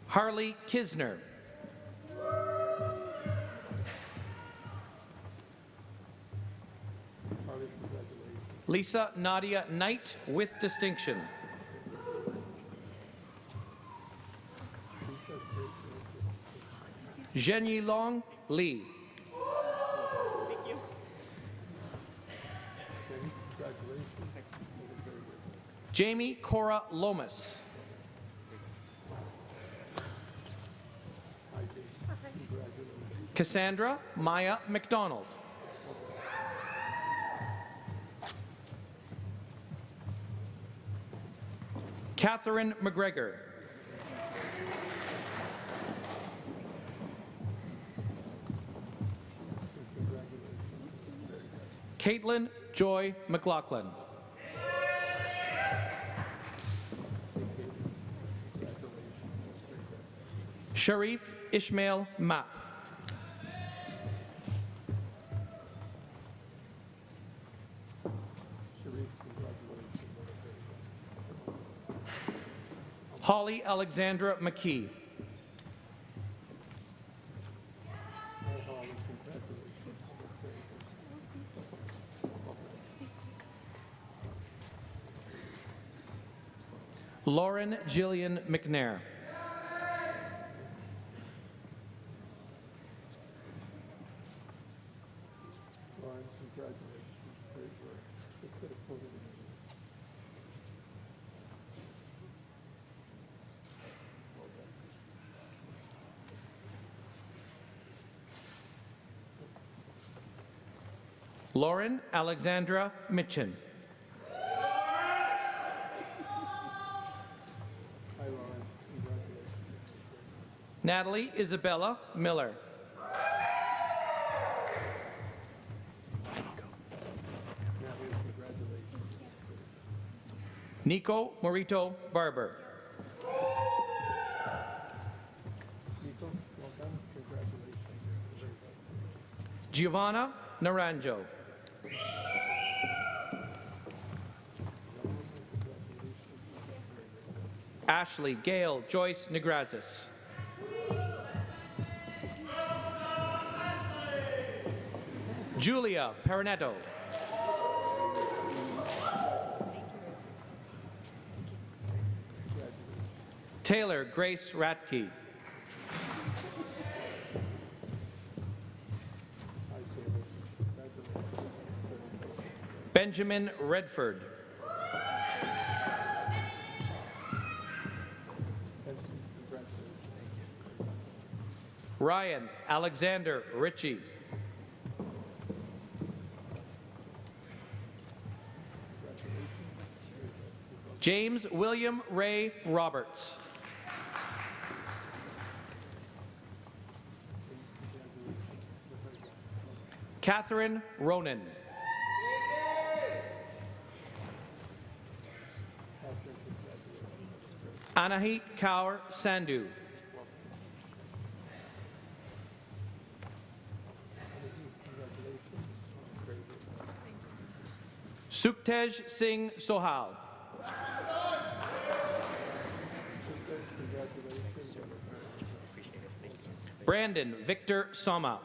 Harley Kisner. Lisa Nadia Knight with distinction. Zhenyi Long Lee. Jamie Cora Lomas. Cassandra Maya McDonald. Catherine McGregor. Caitlin Joy McLaughlin. Sharif Ishmael Mapp. Holly Alexandra McKee. Lauren Jillian McNair. Lauren Alexandra Mitchin. Natalie Isabella Miller. Nico Morito Barber. Giovanna Naranjo. Ashley Gail Joyce Negrazis. Julia Paranetto. Taylor Grace Ratke. Benjamin Redford. Ryan Alexander Ritchie. James William Ray Roberts. Catherine Ronan. Anahit Kaur Sandhu. Suktej Singh Sohal. Brandon Victor Soma.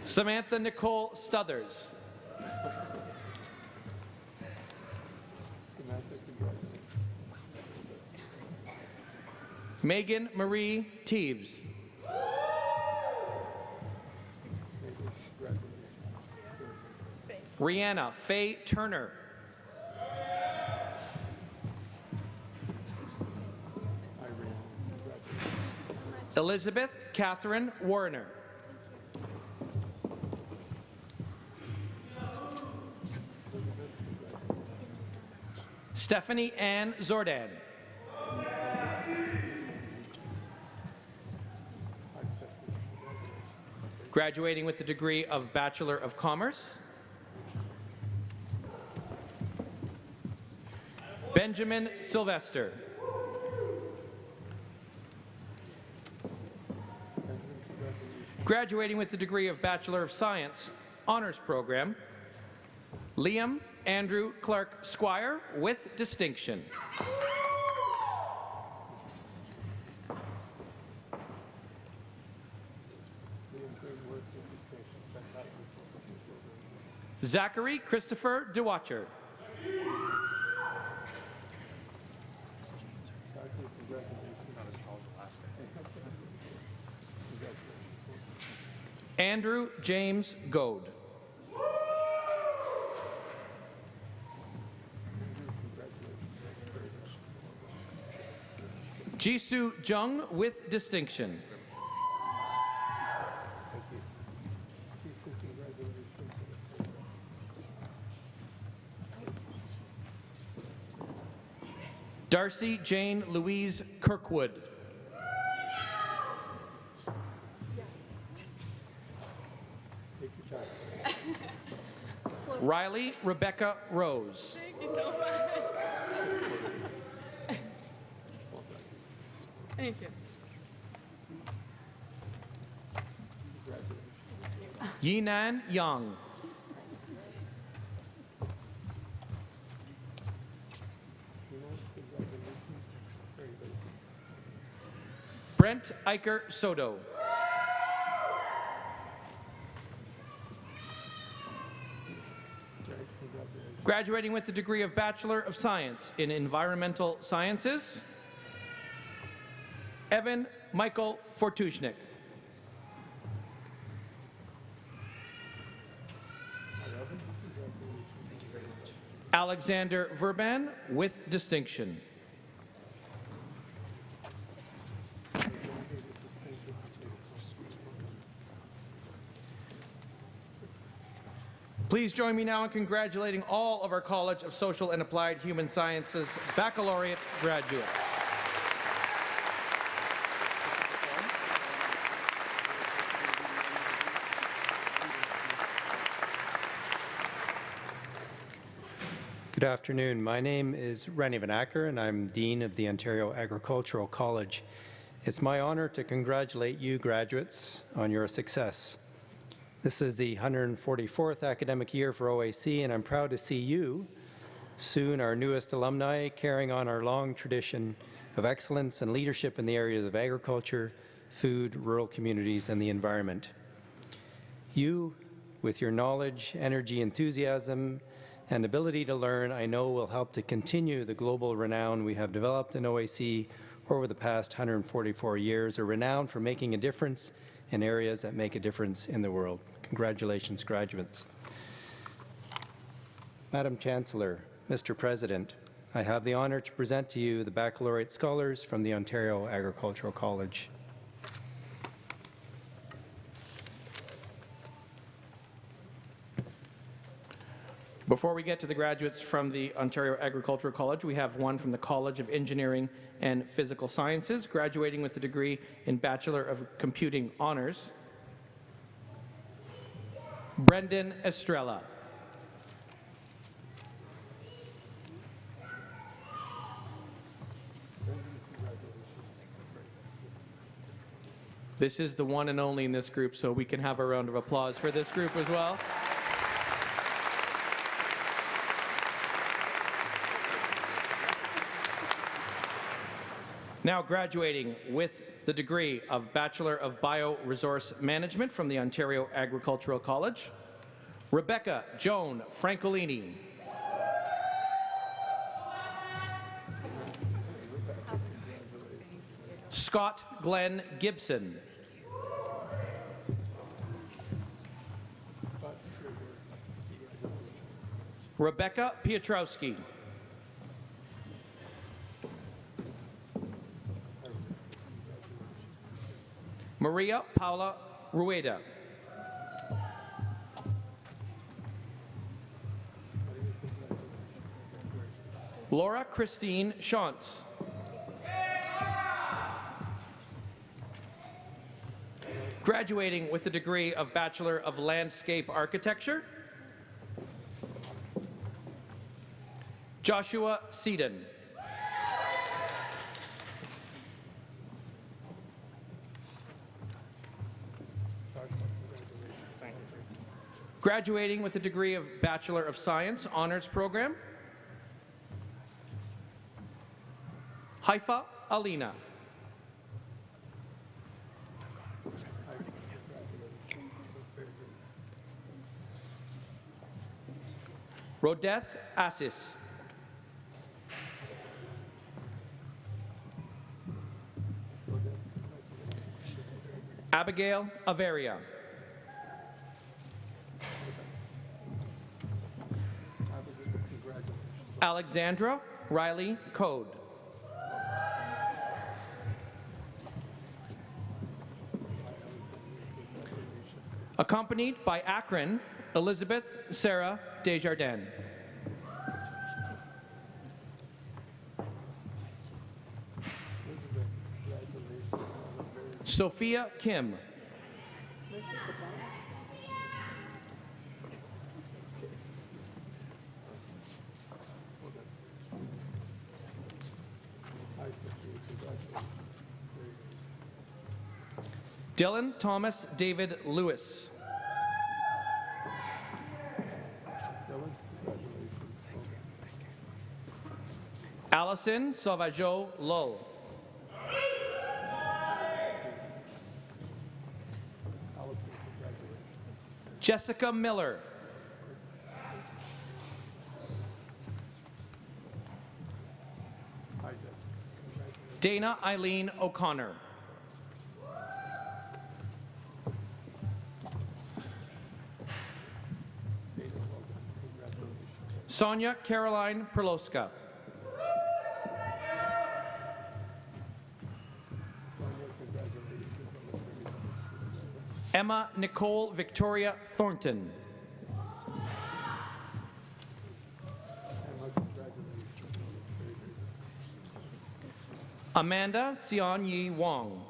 Samantha Nicole Stuthers. Megan Marie Teves. Rihanna Faye Turner. Elizabeth Catherine Warner. Stephanie Ann Zordan. Graduating with the degree of Bachelor of Commerce, Benjamin Sylvester. Graduating with the degree of Bachelor of Science, Honors Program, Liam Andrew Clark Squire with distinction. Zachary Christopher DeWatcher. Andrew James Goad. Jisoo Jung with distinction. Darcy Jane Louise Kirkwood. Riley Rebecca Rose. Thank you so much. Thank you. Yinan Young. Brent Eicher Soto. Graduating with the degree of Bachelor of Science in Environmental Sciences, Evan Michael Fortushnik. Alexander Verban with distinction. Please join me now in congratulating all of our College of Social and Applied Human Sciences Baccalaureate graduates. Good afternoon. My name is Rennie Van Acker, and I'm Dean of the Ontario Agricultural College. It's my honor to congratulate you graduates on your success. This is the 144th academic year for OAC, and I'm proud to see you, soon our newest alumni, carrying on our long tradition of excellence and leadership in the areas of agriculture, food, rural communities, and the environment. You, with your knowledge, energy, enthusiasm, and ability to learn, I know will help to continue the global renown we have developed in OAC over the past 144 years, a renown for making a difference in areas that make a difference in the world. Congratulations, graduates. Madam Chancellor, Mr. President, I have the honor to present to you the Baccalaureate Scholars from the Ontario Agricultural College. Before we get to the graduates from the Ontario Agricultural College, we have one from the College of Engineering and Physical Sciences, graduating with the degree in Bachelor of Computing Honors, Brendan Estrella. This is the one and only in this group, so we can have a round of applause for this group as well. Now graduating with the degree of Bachelor of Bioresource Management from the Ontario Agricultural College, Rebecca Joan Francolini. Scott Glenn Gibson. Rebecca Piotrowski. Maria Paula Rueda. Laura Christine Shantz. Graduating with the degree of Bachelor of Landscape Architecture, Joshua Seaton. Graduating with the degree of Bachelor of Science Honors Program, Haifa Alina. Rodeth Assis. Abigail Averia. Alexandra Riley Code. Accompanied by Akron Elizabeth Sarah Desjardins. Sophia Kim. Dylan Thomas David Lewis. Allison Sauvageau Lowe. Jessica Miller. Dana Eileen O'Connor. Sonia Caroline Perloska. Emma Nicole Victoria Thornton. Amanda Sion Yi Wong.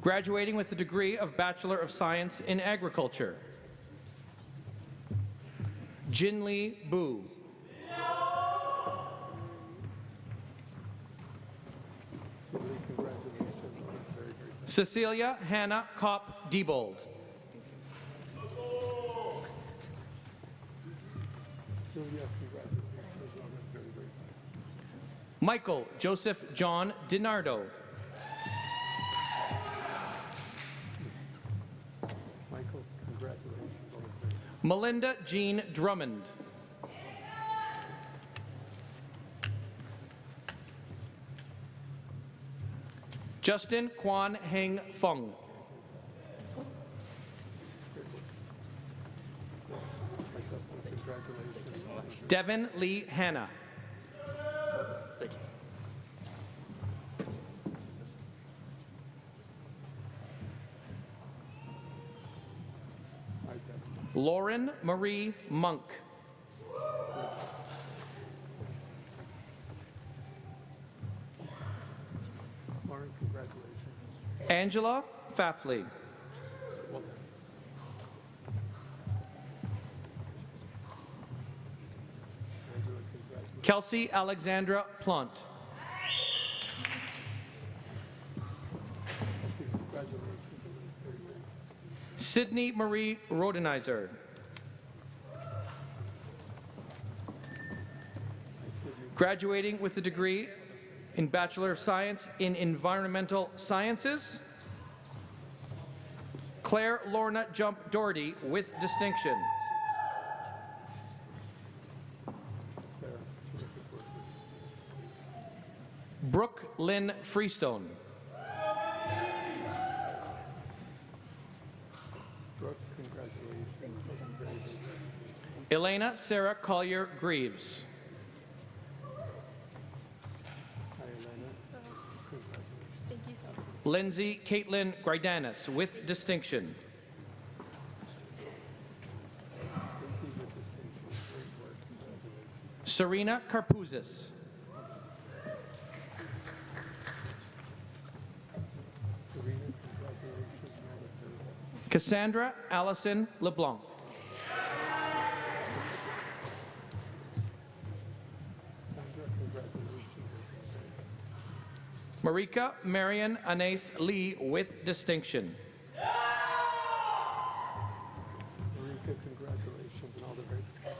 Graduating with the degree of Bachelor of Science in Agriculture, Jinli Bu. Cecilia Hannah Kopp-Diebold. Michael Joseph John DiNardo. Melinda Jean Drummond. Justin Quan Heng Fung. Devin Lee Hanna. Lauren Marie Monk. Angela Fafley. Kelsey Alexandra Plant. Sydney Marie Rodenizer. Graduating with a degree in Bachelor of Science in Environmental Sciences, Claire Lorna Jump Doherty with distinction. Brooke Lynn Freestone. Elena Sarah Collier Greaves. Lindsay Caitlin Gridanis with distinction. Serena Karpuzis. Cassandra Allison LeBlanc. Marika Marion Anais Lee with distinction. Marika, congratulations and all the very best.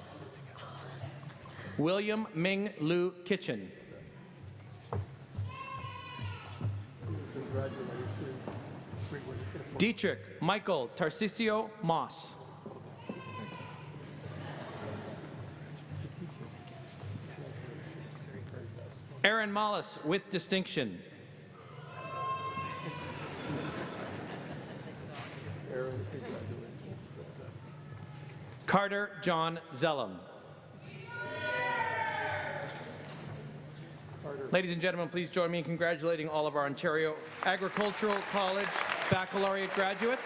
William Ming Lu Kitchen. Congratulations. Dietrich Michael Tarcisio Moss. Aaron Mollis with distinction. Carter John Zellum. Ladies and gentlemen, please join me in congratulating all of our Ontario Agricultural College Baccalaureate graduates.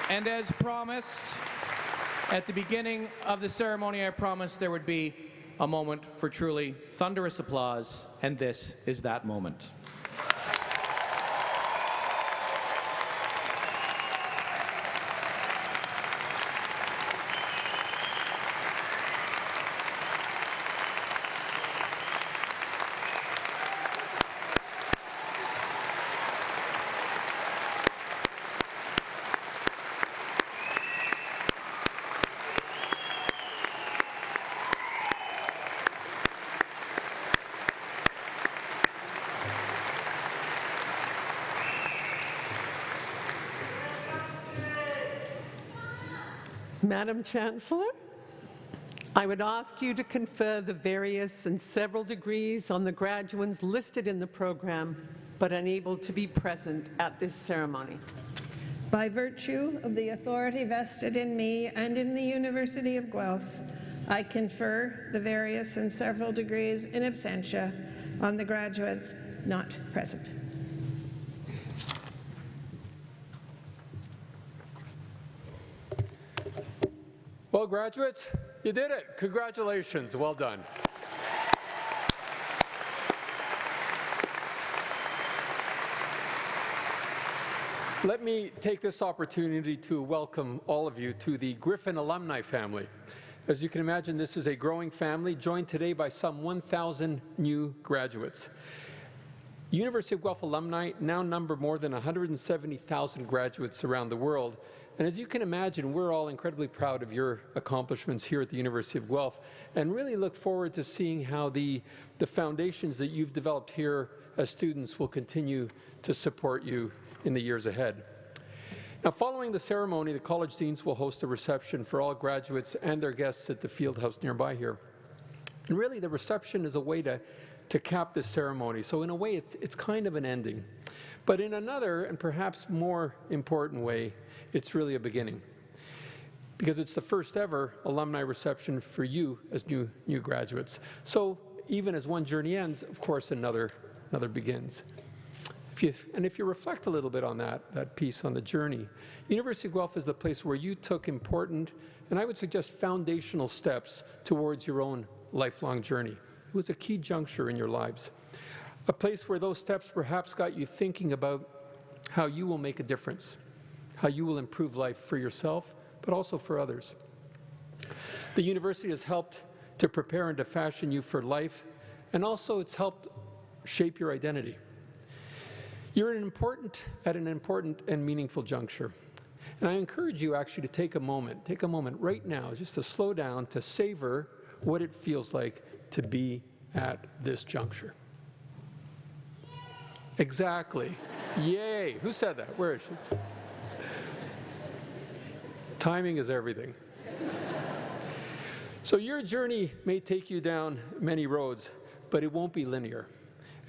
And as promised, at the beginning of the ceremony, I promised there would be a moment for truly thunderous applause, and this is that moment. Madam Chancellor, I would ask you to confer the various and several degrees on the graduates listed in the program, but unable to be present at this ceremony. By virtue of the authority vested in me and in the University of Guelph, I confer the various and several degrees in absentia on the graduates not present. Well, graduates, you did it. Congratulations. Well done. Let me take this opportunity to welcome all of you to the Griffin alumni family. As you can imagine, this is a growing family, joined today by some 1,000 new graduates. University of Guelph alumni now number more than 170,000 graduates around the world. And as you can imagine, we're all incredibly proud of your accomplishments here at the University of Guelph and really look forward to seeing how the foundations that you've developed here as students will continue to support you in the years ahead. Now, following the ceremony, the college deans will host a reception for all graduates and their guests at the field house nearby here. And really, the reception is a way to cap this ceremony. So in a way, it's kind of an ending. But in another, and perhaps more important way, it's really a beginning. Because it's the first ever alumni reception for you as new graduates. So even as one journey ends, of course, another begins. If you reflect a little bit on that piece on the journey, University of Guelph is the place where you took important, and I would suggest foundational steps towards your own lifelong journey. It was a key juncture in your lives. A place where those steps perhaps got you thinking about how you will make a difference, how you will improve life for yourself, but also for others. The university has helped to prepare and to fashion you for life, and also it's helped shape your identity. You're at an important and meaningful juncture. And I encourage you actually to take a moment right now, just to slow down, to savor what it feels like to be at this juncture. Exactly. Yay. Who said that? Where is she? Timing is everything. So your journey may take you down many roads, but it won't be linear.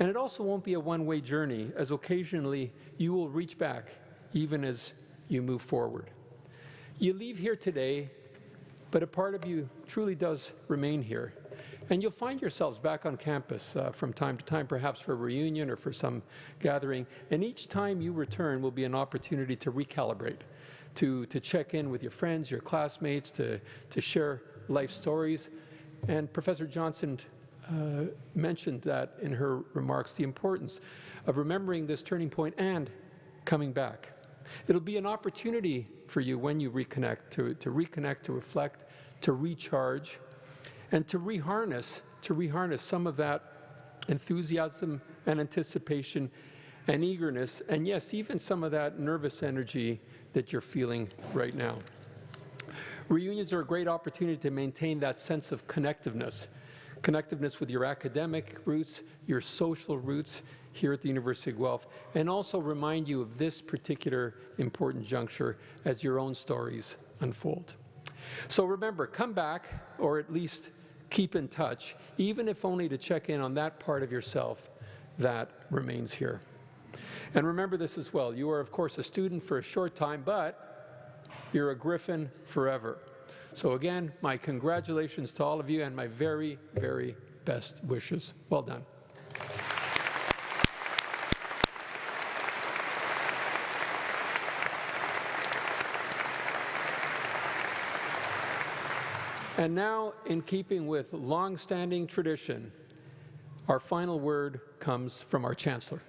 And it also won't be a one-way journey, as occasionally you will reach back, even as you move forward. You leave here today, but a part of you truly does remain here. And you'll find yourselves back on campus from time to time, perhaps for a reunion or for some gathering. And each time you return will be an opportunity to recalibrate, to check in with your friends, your classmates, to share life stories. And Professor Johnson mentioned that in her remarks, the importance of remembering this turning point and coming back. It'll be an opportunity for you when you reconnect, to reconnect, to reflect, to recharge, and to reharness some of that enthusiasm and anticipation and eagerness, and yes, even some of that nervous energy that you're feeling right now. Reunions are a great opportunity to maintain that sense of connectiveness with your academic roots, your social roots here at the University of Guelph, and also remind you of this particular important juncture as your own stories unfold. So remember, come back, or at least keep in touch, even if only to check in on that part of yourself that remains here. And remember this as well, you are of course a student for a short time, but you're a Griffin forever. So again, my congratulations to all of you and my very, very best wishes. Well done. And now, in keeping with long-standing tradition, our final word comes from our Chancellor.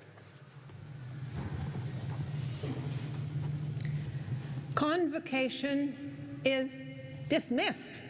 Convocation is dismissed.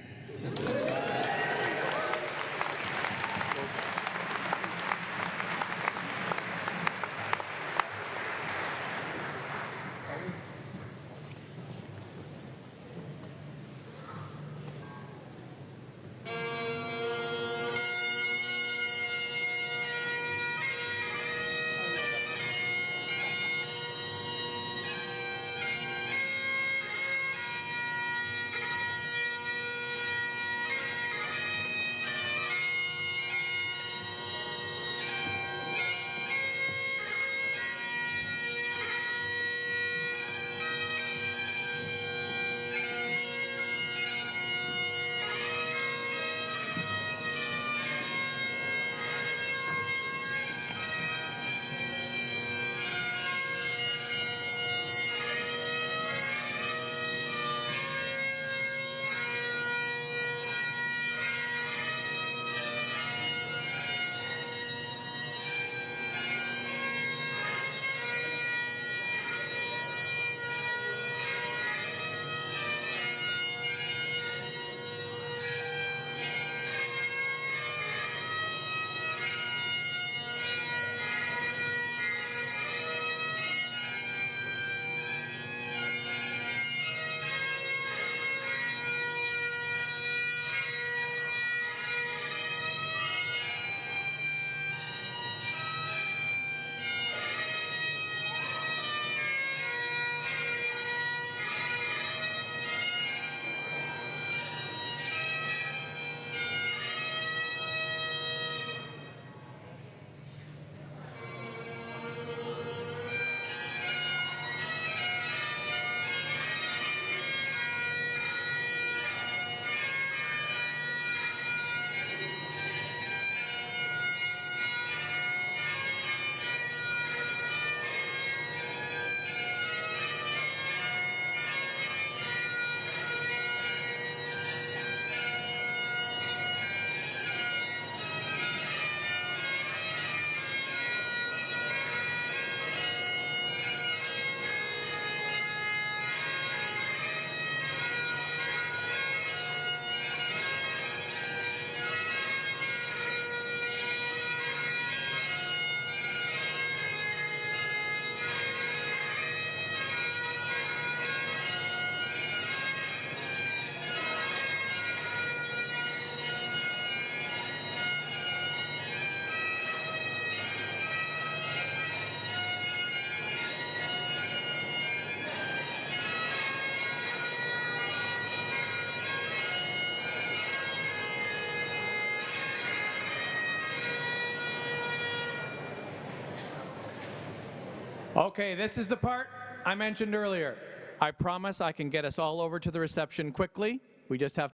Okay, this is the part I mentioned earlier. I promise I can get us all over to the reception quickly. We just have